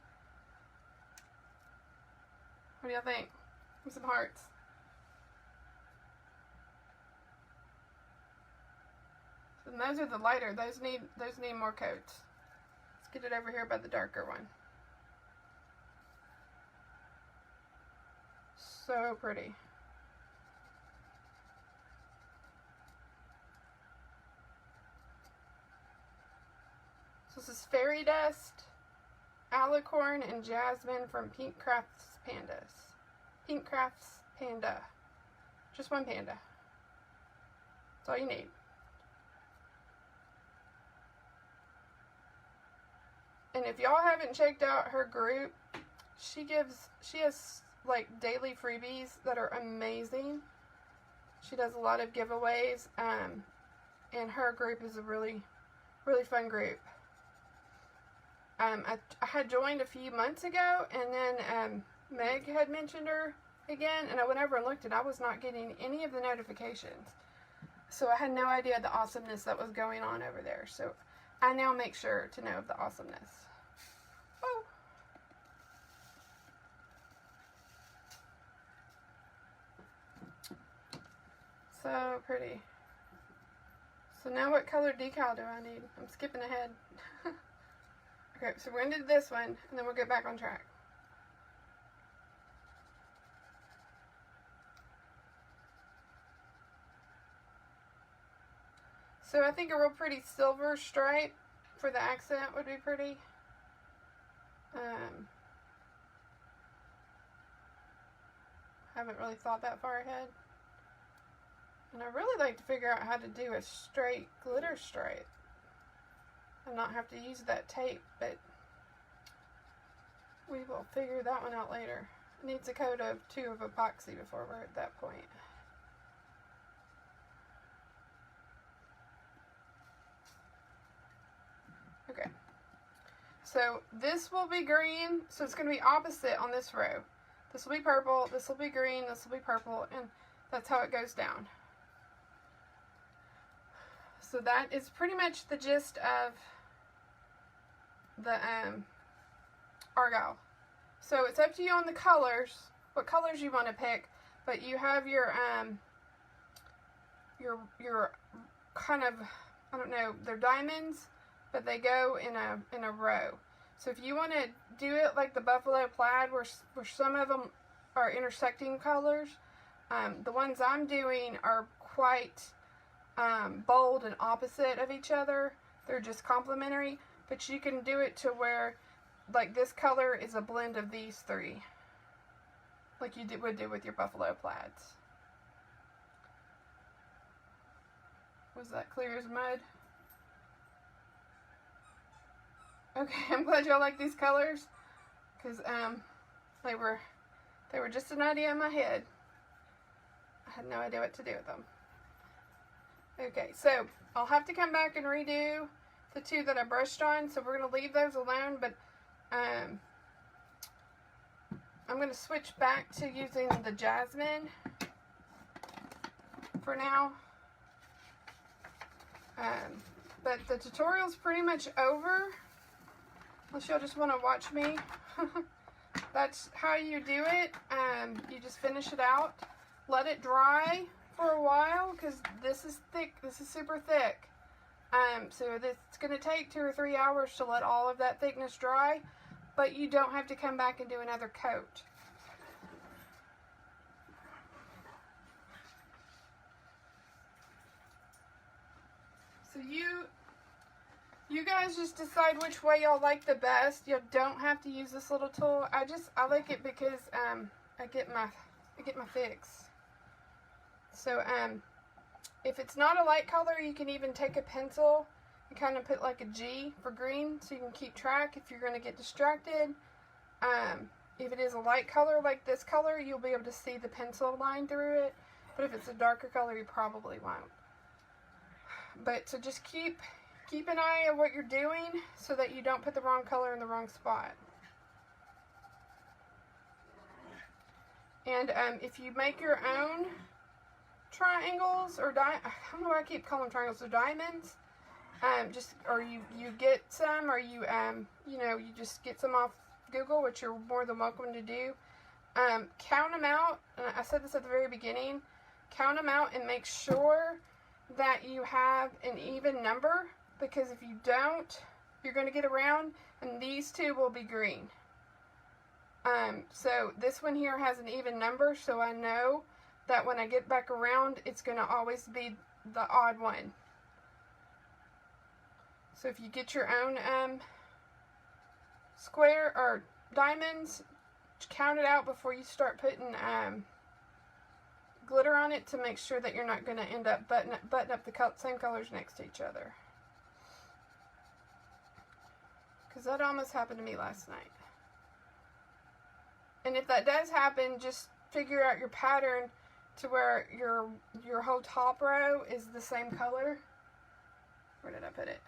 What do y'all think? Give some hearts. So those are the lighter. Those need more coats. Let's get it over here by the darker one. So pretty. So this is Fairy Dust, Alicorn, and Jasmine from Pink Crafts Pandas. Pink Crafts Panda. Just one panda. That's all you need. And if y'all haven't checked out her group, she has like daily freebies that are amazing. She does a lot of giveaways, and her group is a really fun group. I had joined a few months ago, and then Meg had mentioned her again, and I went over and looked, and I was not getting any of the notifications. So I had no idea the awesomeness that was going on over there. So I now make sure to know of the awesomeness. Oh. So pretty. So now what color decal do I need? I'm skipping ahead. Okay, so we're into this one, and then we'll get back on track. So I think a real pretty silver stripe for the accent would be pretty. Haven't really thought that far ahead. And I really like to figure out how to do a straight glitter stripe and not have to use that tape, but we will figure that one out later. It needs a coat of 2 of epoxy before we're at that point. Okay, so this will be green, so it's going to be opposite on this row. This will be purple, this will be green, this will be purple, and that's how it goes down. So that is pretty much the gist of the Argyle. So it's up to you on the colors, what colors you want to pick, but you have your kind of, I don't know, they're diamonds, but they go in a row. So if you want to do it like the buffalo plaid, where some of them are intersecting colors, the ones I'm doing are quite bold and opposite of each other. They're just complementary, but you can do it to where, like, this color is a blend of these 3, like you would do with your buffalo plaids. Was that clear as mud? Okay, I'm glad y'all like these colors, because they were just an idea in my head. I had no idea what to do with them. Okay, so I'll have to come back and redo the 2 that I brushed on, so we're going to leave those alone, but I'm going to switch back to using the jasmine for now. But the tutorial's pretty much over, unless y'all just want to watch me. That's how you do it. You just finish it out, let it dry for a while, because this is thick, this is super thick. So it's going to take 2 or 3 hours to let all of that thickness dry, but you don't have to come back and do another coat. So you guys just decide which way y'all like the best. You don't have to use this little tool. I like it because I get my fix. So if it's not a light color, you can even take a pencil and kind of put like a G for green, so you can keep track if you're going to get distracted. If it is a light color like this color, you'll be able to see the pencil line through it. But if it's a darker color, you probably won't. But so just keep an eye on what you're doing so that you don't put the wrong color in the wrong spot. And if you make your own triangles, or I don't know why I keep calling them triangles, or diamonds, or you get some, or you just get some off Google, which you're more than welcome to do. count them out. And I said this at the very beginning. Count them out and make sure that you have an even number, because if you don't, you're going to get around and these two will be green. So this one here has an even number, so I know that when I get back around, it's going to always be the odd one. So if you get your own square or diamonds, count it out before you start putting glitter on it to make sure that you're not going to end up button up the same colors next to each other. Because that almost happened to me last night. And if that does happen, just figure out your pattern to where your whole top row is the same color. Where did I put it?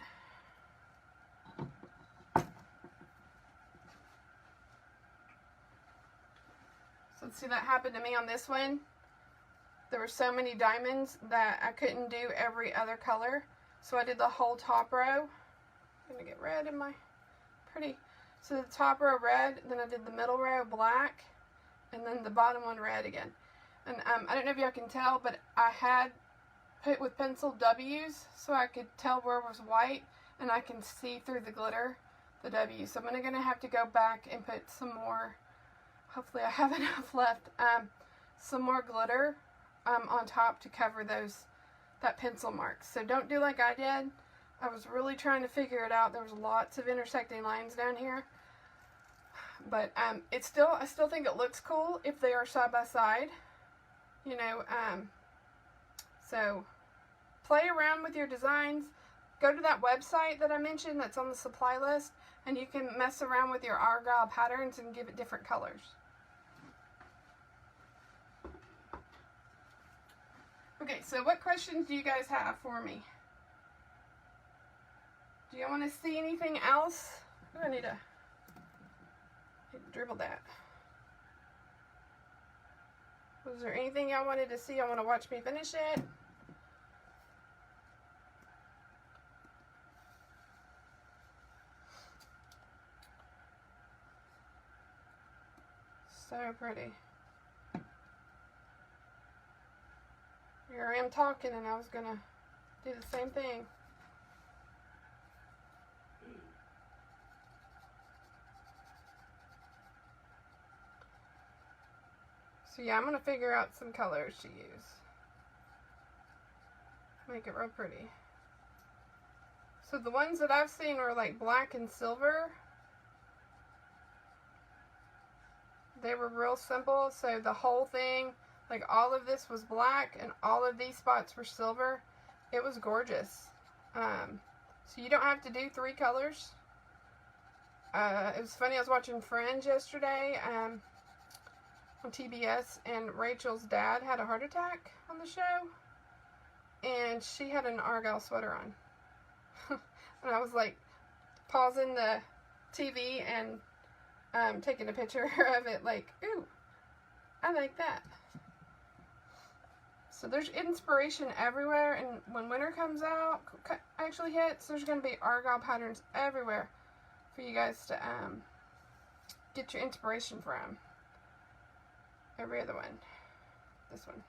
So let's see, that happened to me on this one. There were so many diamonds that I couldn't do every other color. So I did the whole top row. I'm gonna get red in my pretty. So the top row red, then I did the middle row black, and then the bottom one red again. And I don't know if y'all can tell, but I had put with pencil W's so I could tell where it was white, and I can see through the glitter, the W. So I'm gonna have to go back and put some more, hopefully I have enough left, some more glitter on top to cover that pencil mark. So don't do like I did. I was really trying to figure it out. There was lots of intersecting lines down here. But I still think it looks cool if they are side by side. You know, so play around with your designs. Go to that website that I mentioned that's on the supply list, and you can mess around with your Argyle patterns and give it different colors. Okay, so what questions do you guys have for me? Do you want to see anything else? Ooh, I need to dribble that. Was there anything y'all wanted to see? Y'all want to watch me finish it? So pretty. Here I am talking, and I was gonna do the same thing. So yeah, I'm going to figure out some colors to use. Make it real pretty. So the ones that I've seen were like black and silver. They were real simple. So the whole thing, like all of this was black and all of these spots were silver. It was gorgeous. So you don't have to do 3 colors. It was funny, I was watching Friends yesterday on TBS, and Rachel's dad had a heart attack on the show, and she had an Argyle sweater on. And I was like pausing the TV and taking a picture of it like, ooh, I like that. So there's inspiration everywhere, and when winter comes out, actually hits, there's going to be Argyle patterns everywhere for you guys to get your inspiration from. Every other one. This one.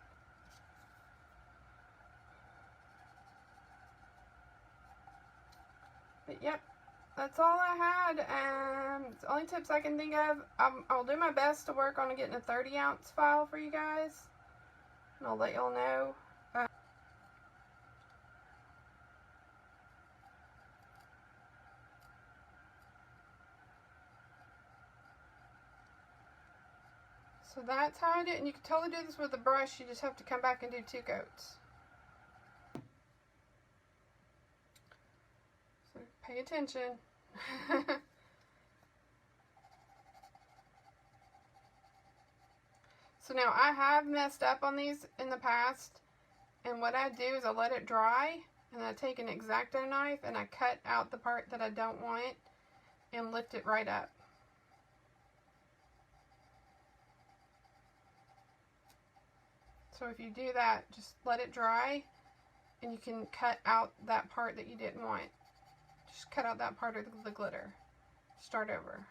But yep, that's all I had. It's the only tips I can think of. I'll do my best to work on getting a 30-ounce file for you guys, and I'll let y'all know. So that's how I do it, and you can totally do this with a brush. You just have to come back and do 2 coats. So pay attention. So now I have messed up on these in the past, and what I do is I let it dry, and I take an X-Acto knife and I cut out the part that I don't want and lift it right up. So if you do that, just let it dry, and you can cut out that part that you didn't want. Just cut out that part of the glitter. Start over.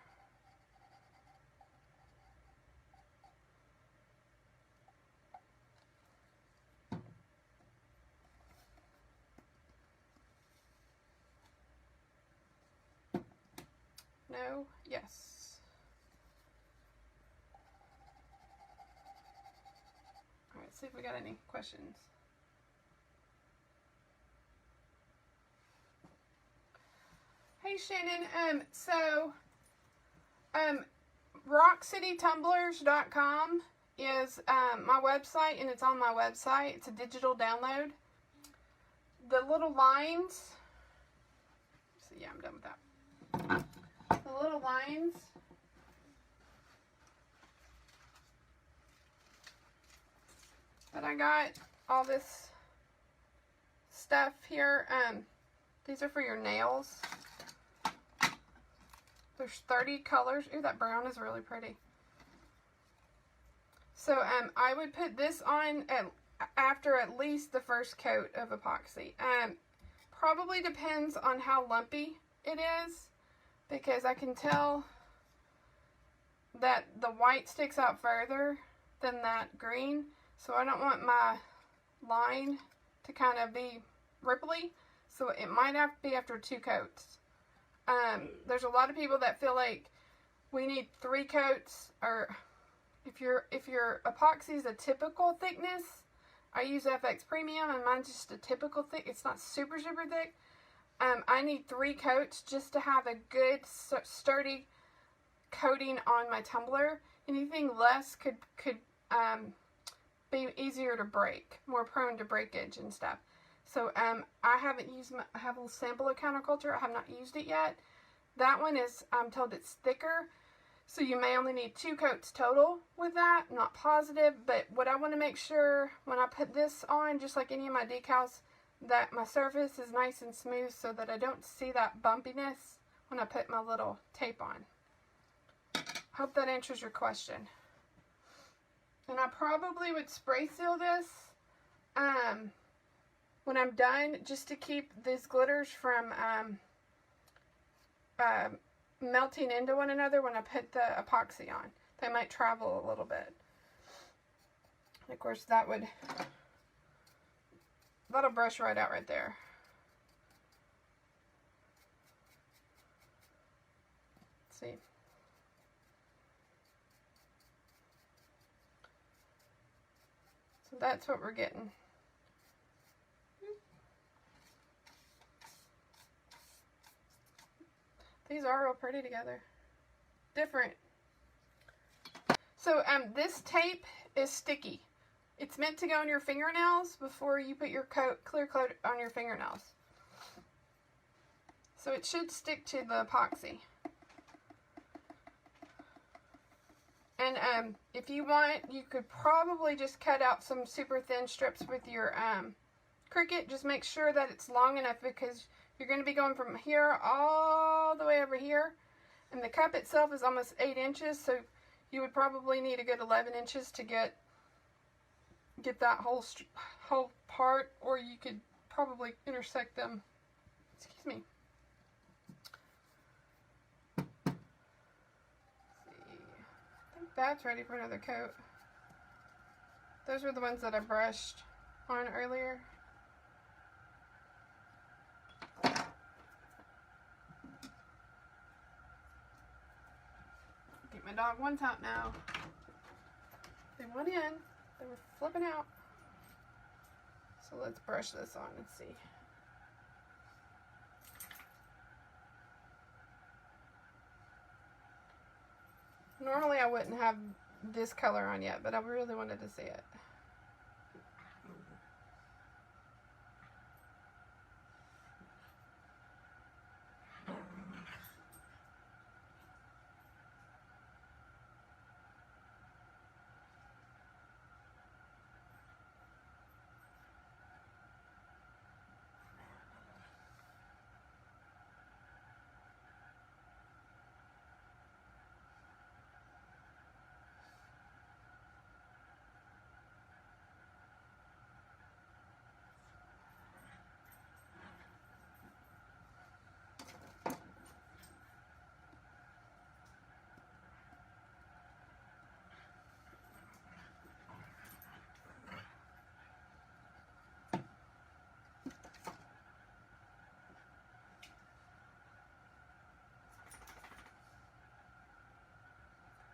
No? Yes. Alright, see if we got any questions. Hey Shannon, rockcitytumblers.com is my website, and it's on my website. It's a digital download. The little lines, so yeah, I'm done with that. The little lines that I got, all this stuff here, these are for your nails. There's 30 colors. Ooh, that brown is really pretty. So I would put this on after at least the first coat of epoxy. Probably depends on how lumpy it is, because I can tell that the white sticks out further than that green. So I don't want my line to kind of be ripply. So it might have to be after 2 coats. There's a lot of people that feel like we need 3 coats, or if your epoxy is a typical thickness, I use FX Premium and mine's just a typical thick. It's not super thick. I need 3 coats just to have a good sturdy coating on my tumbler. Anything less could be easier to break, more prone to breakage and stuff. So I haven't used I have a sample of counterculture. I have not used it yet. That one is, I'm told it's thicker, so you may only need 2 coats total with that. Not positive, but what I want to make sure when I put this on, just like any of my decals, that my surface is nice and smooth so that I don't see that bumpiness when I put my little tape on. Hope that answers your question. And I probably would spray seal this when I'm done, just to keep these glitters from melting into one another when I put the epoxy on. They might travel a little bit. And of course that'll brush right out right there. Let's see. So that's what we're getting. These are real pretty together. Different. So this tape is sticky. It's meant to go on your fingernails before you put your clear coat on your fingernails. So it should stick to the epoxy. And if you want, you could probably just cut out some super thin strips with your Cricut. Just make sure that it's long enough, because you're going to be going from here all the way over here. And the cup itself is almost 8 inches, so you would probably need a good 11 inches to get that whole part, or you could probably intersect them. Excuse me. Let's see. I think that's ready for another coat. Those were the ones that I brushed on earlier. Get my dog one top now. They went in. They were flipping out. So let's brush this on and see. Normally I wouldn't have this color on yet, but I really wanted to see it.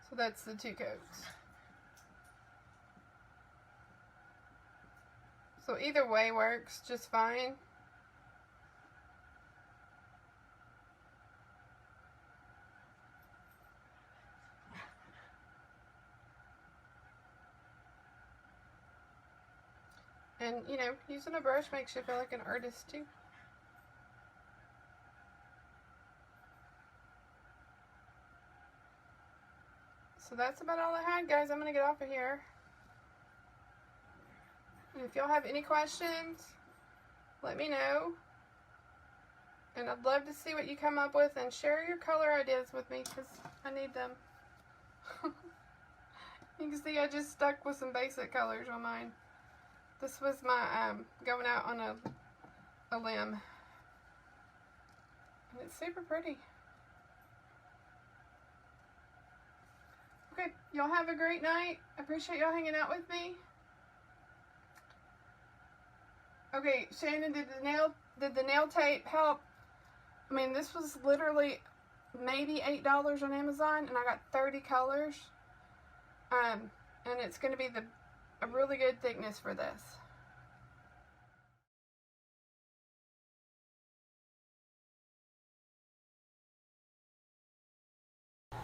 So that's the 2 coats. So either way works just fine. And, you know, using a brush makes you feel like an artist too. So that's about all I had, guys. I'm going to get off of here. And if y'all have any questions, let me know. And I'd love to see what you come up with, and share your color ideas with me, because I need them. You can see I just stuck with some basic colors on mine. This was my going out on a limb. And it's super pretty. Okay, y'all have a great night. I appreciate y'all hanging out with me. Okay, Shannon, did the nail tape help? I mean, this was literally maybe $8 on Amazon, and I got 30 colors. And it's going to be a really good thickness for this.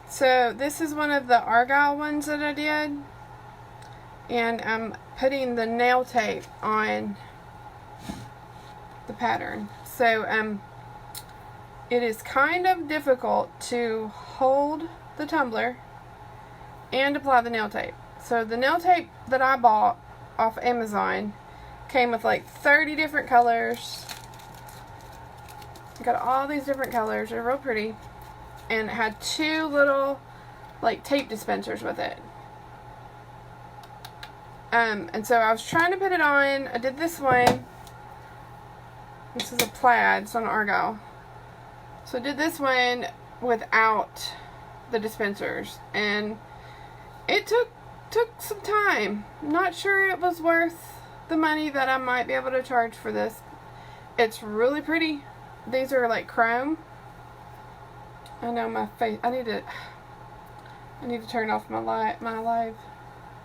So this is one of the Argyle ones that I did, and I'm putting the nail tape on the pattern. So it is kind of difficult to hold the tumbler and apply the nail tape. So the nail tape that I bought off Amazon came with like 30 different colors. Got all these different colors. They're real pretty. And it had 2 little like tape dispensers with it. And so I was trying to put it on. I did this one. This is a plaid, it's on Argyle. So I did this one without the dispensers, and it took some time. I'm not sure it was worth the money that I might be able to charge for this. It's really pretty. These are like chrome. I know my face. I need to turn off my live.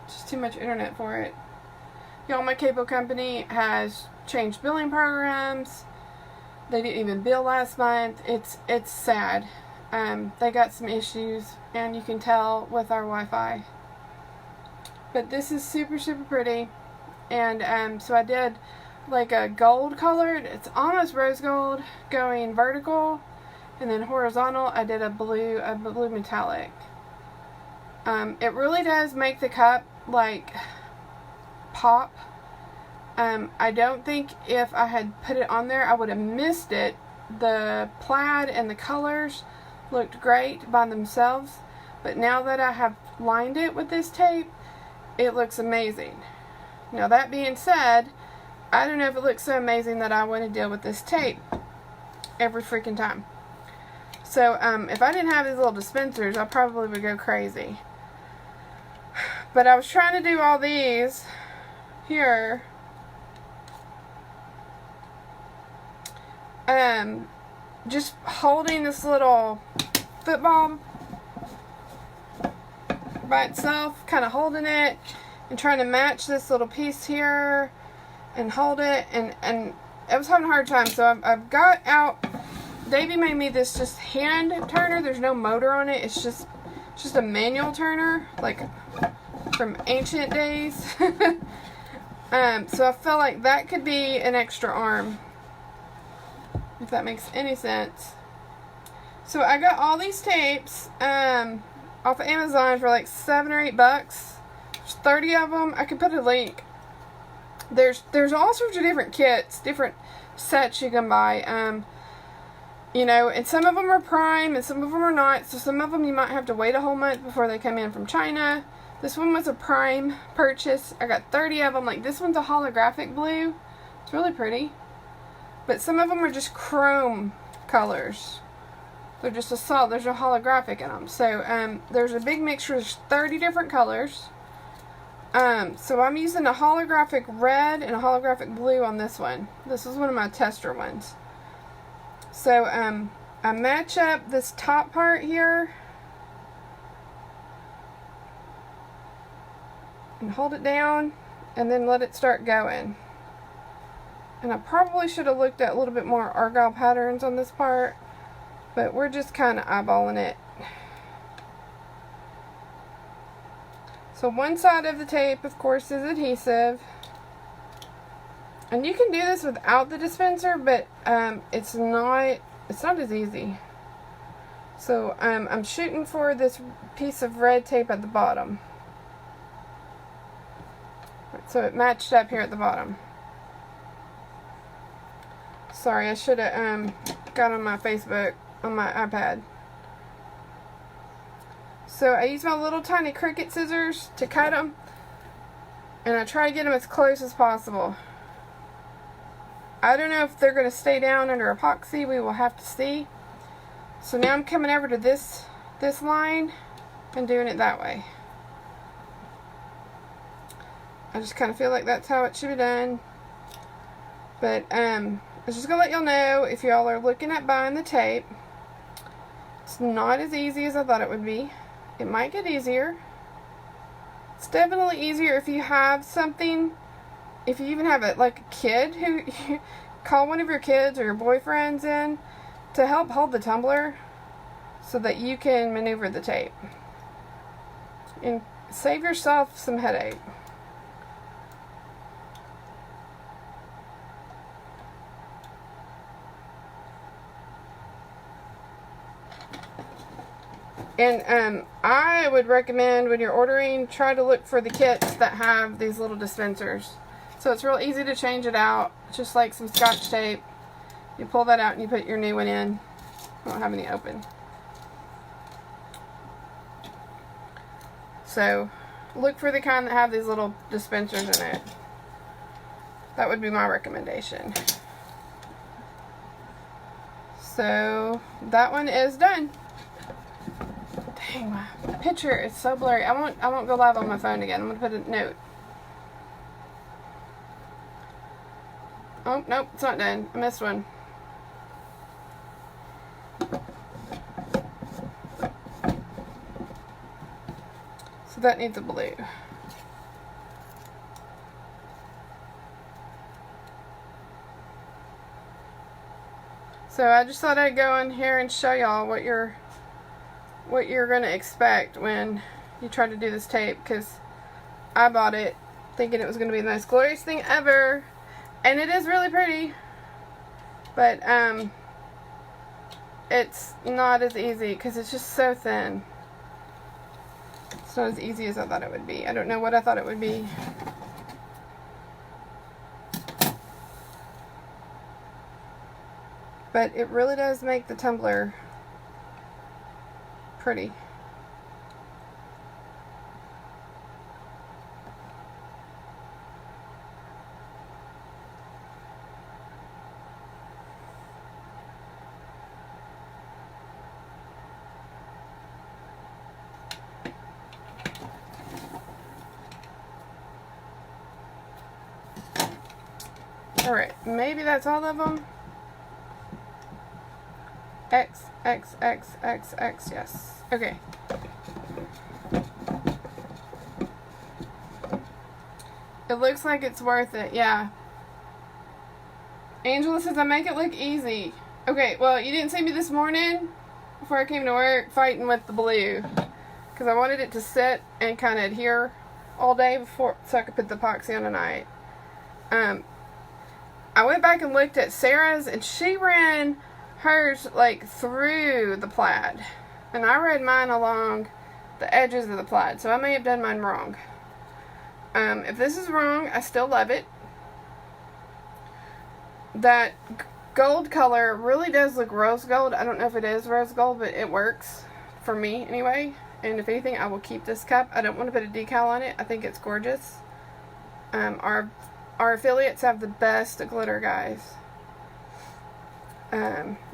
Just too much internet for it. Y'all, my cable company has changed billing programs. They didn't even bill last month. It's sad. They got some issues, and you can tell with our Wi-Fi. But this is super, super pretty. And so I did like a gold colored. It's almost rose gold going vertical, and then horizontal I did a blue metallic. It really does make the cup like pop. I don't think if I had put it on there I would have missed it. The plaid and the colors looked great by themselves, but now that I have lined it with this tape, it looks amazing. Now that being said, I don't know if it looks so amazing that I want to deal with this tape every freaking time. So if I didn't have these little dispensers, I probably would go crazy. But I was trying to do all these here. Just holding this little football by itself, kind of holding it and trying to match this little piece here and hold it, and I was having a hard time. So I've got out, Davey made me this just hand turner. There's no motor on it. It's just a manual turner, like from ancient days. So I felt like that could be an extra arm, if that makes any sense. So I got all these tapes off of Amazon for like $7 or $8. There's 30 of them. I could put a link. There's all sorts of different kits, different sets you can buy. You know, and some of them are prime and some of them are not. So some of them you might have to wait a whole month before they come in from China. This one was a prime purchase. I got 30 of them. Like this one's a holographic blue. It's really pretty. But some of them are just chrome colors. They're just a solid. There's no holographic in them. So there's a big mixture. There's 30 different colors. So I'm using a holographic red and a holographic blue on this one. This is one of my tester ones. So I match up this top part here and hold it down and then let it start going. And I probably should have looked at a little bit more Argyle patterns on this part, but we're just kind of eyeballing it. So one side of the tape, of course, is adhesive. And you can do this without the dispenser, but it's not as easy. So I'm shooting for this piece of red tape at the bottom. So it matched up here at the bottom. Sorry, I should have got on my Facebook on my iPad. So I use my little tiny Cricut scissors to cut them, and I try to get them as close as possible. I don't know if they're going to stay down under epoxy. We will have to see. So now I'm coming over to this line and doing it that way. I just kind of feel like that's how it should be done. But I was just going to let y'all know, if y'all are looking at buying the tape, it's not as easy as I thought it would be. It might get easier. It's definitely easier if you have something, if you even have like a kid who, call one of your kids or your boyfriends in to help hold the tumbler so that you can maneuver the tape. And save yourself some headache. And I would recommend, when you're ordering, try to look for the kits that have these little dispensers. So it's real easy to change it out, just like some Scotch tape. You pull that out and you put your new one in. I don't have any open. So look for the kind that have these little dispensers in it. That would be my recommendation. So that one is done. Dang, my picture is so blurry. I won't go live on my phone again. I'm gonna put a note. Oh, nope, it's not done. I missed one. So that needs a blue. So I just thought I'd go in here and show y'all what you're going to expect when you try to do this tape, because I bought it thinking it was going to be the most glorious thing ever, and it is really pretty, but it's not as easy because it's just so thin. It's not as easy as I thought it would be. I don't know what I thought it would be. But it really does make the tumbler pretty. Alright, maybe that's all of them. X, X, X, X, X, yes. Okay. It looks like it's worth it, yeah. Angela says I make it look easy. Okay, well, you didn't see me this morning before I came to work fighting with the blue, because I wanted it to sit and kind of adhere all day before, so I could put the epoxy on tonight. I went back and looked at Sarah's, and she ran hers like through the plaid, and I read mine along the edges of the plaid, so I may have done mine wrong. If this is wrong, I still love it. That gold color really does look rose gold. I don't know if it is rose gold, but it works for me anyway. And if anything, I will keep this cup. I don't want to put a decal on it. I think it's gorgeous. Our affiliates have the best glitter, guys.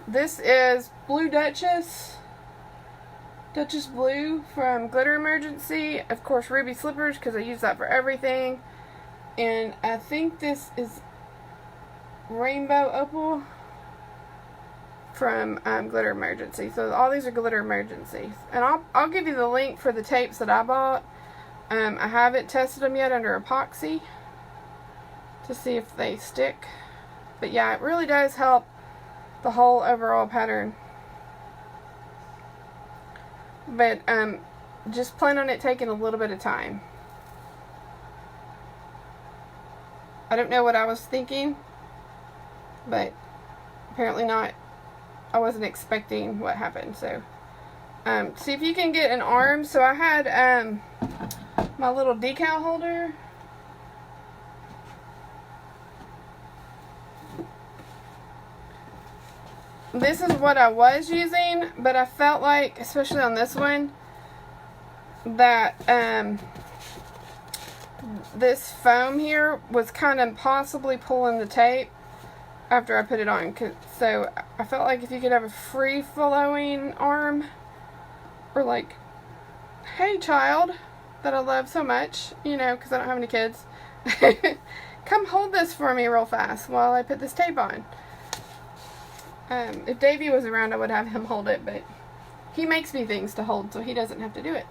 This is Blue Duchess Blue from Glitter Emergency. Of course, Ruby Slippers, because I use that for everything. And I think this is Rainbow Opal from Glitter Emergency. So all these are Glitter Emergencies. And I'll give you the link for the tapes that I bought I haven't tested them yet under epoxy to see if they stick. But yeah, it really does help the whole overall pattern. But just plan on it taking a little bit of time. I don't know what I was thinking, but apparently not. I wasn't expecting what happened. So see if you can get an arm. So I had my little decal holder. This is what I was using, but I felt like, especially on this one, that this foam here was kind of possibly pulling the tape after I put it on. So I felt like if you could have a free-flowing arm, or like, hey child, that I love so much, you know, because I don't have any kids, come hold this for me real fast while I put this tape on. If Davey was around, I would have him hold it, but he makes me things to hold, so he doesn't have to do it.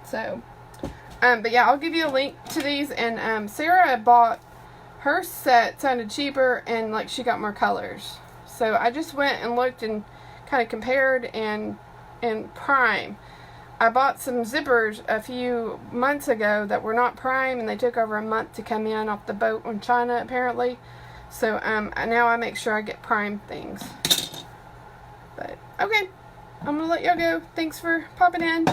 So, but yeah, I'll give you a link to these. And Sarah bought her set, sounded cheaper, and like she got more colors. So I just went and looked and kind of compared. And prime, I bought some zippers a few months ago that were not prime, and they took over a month to come in off the boat in China apparently. So now I make sure I get prime things. But okay, I'm gonna let y'all go. Thanks for popping in.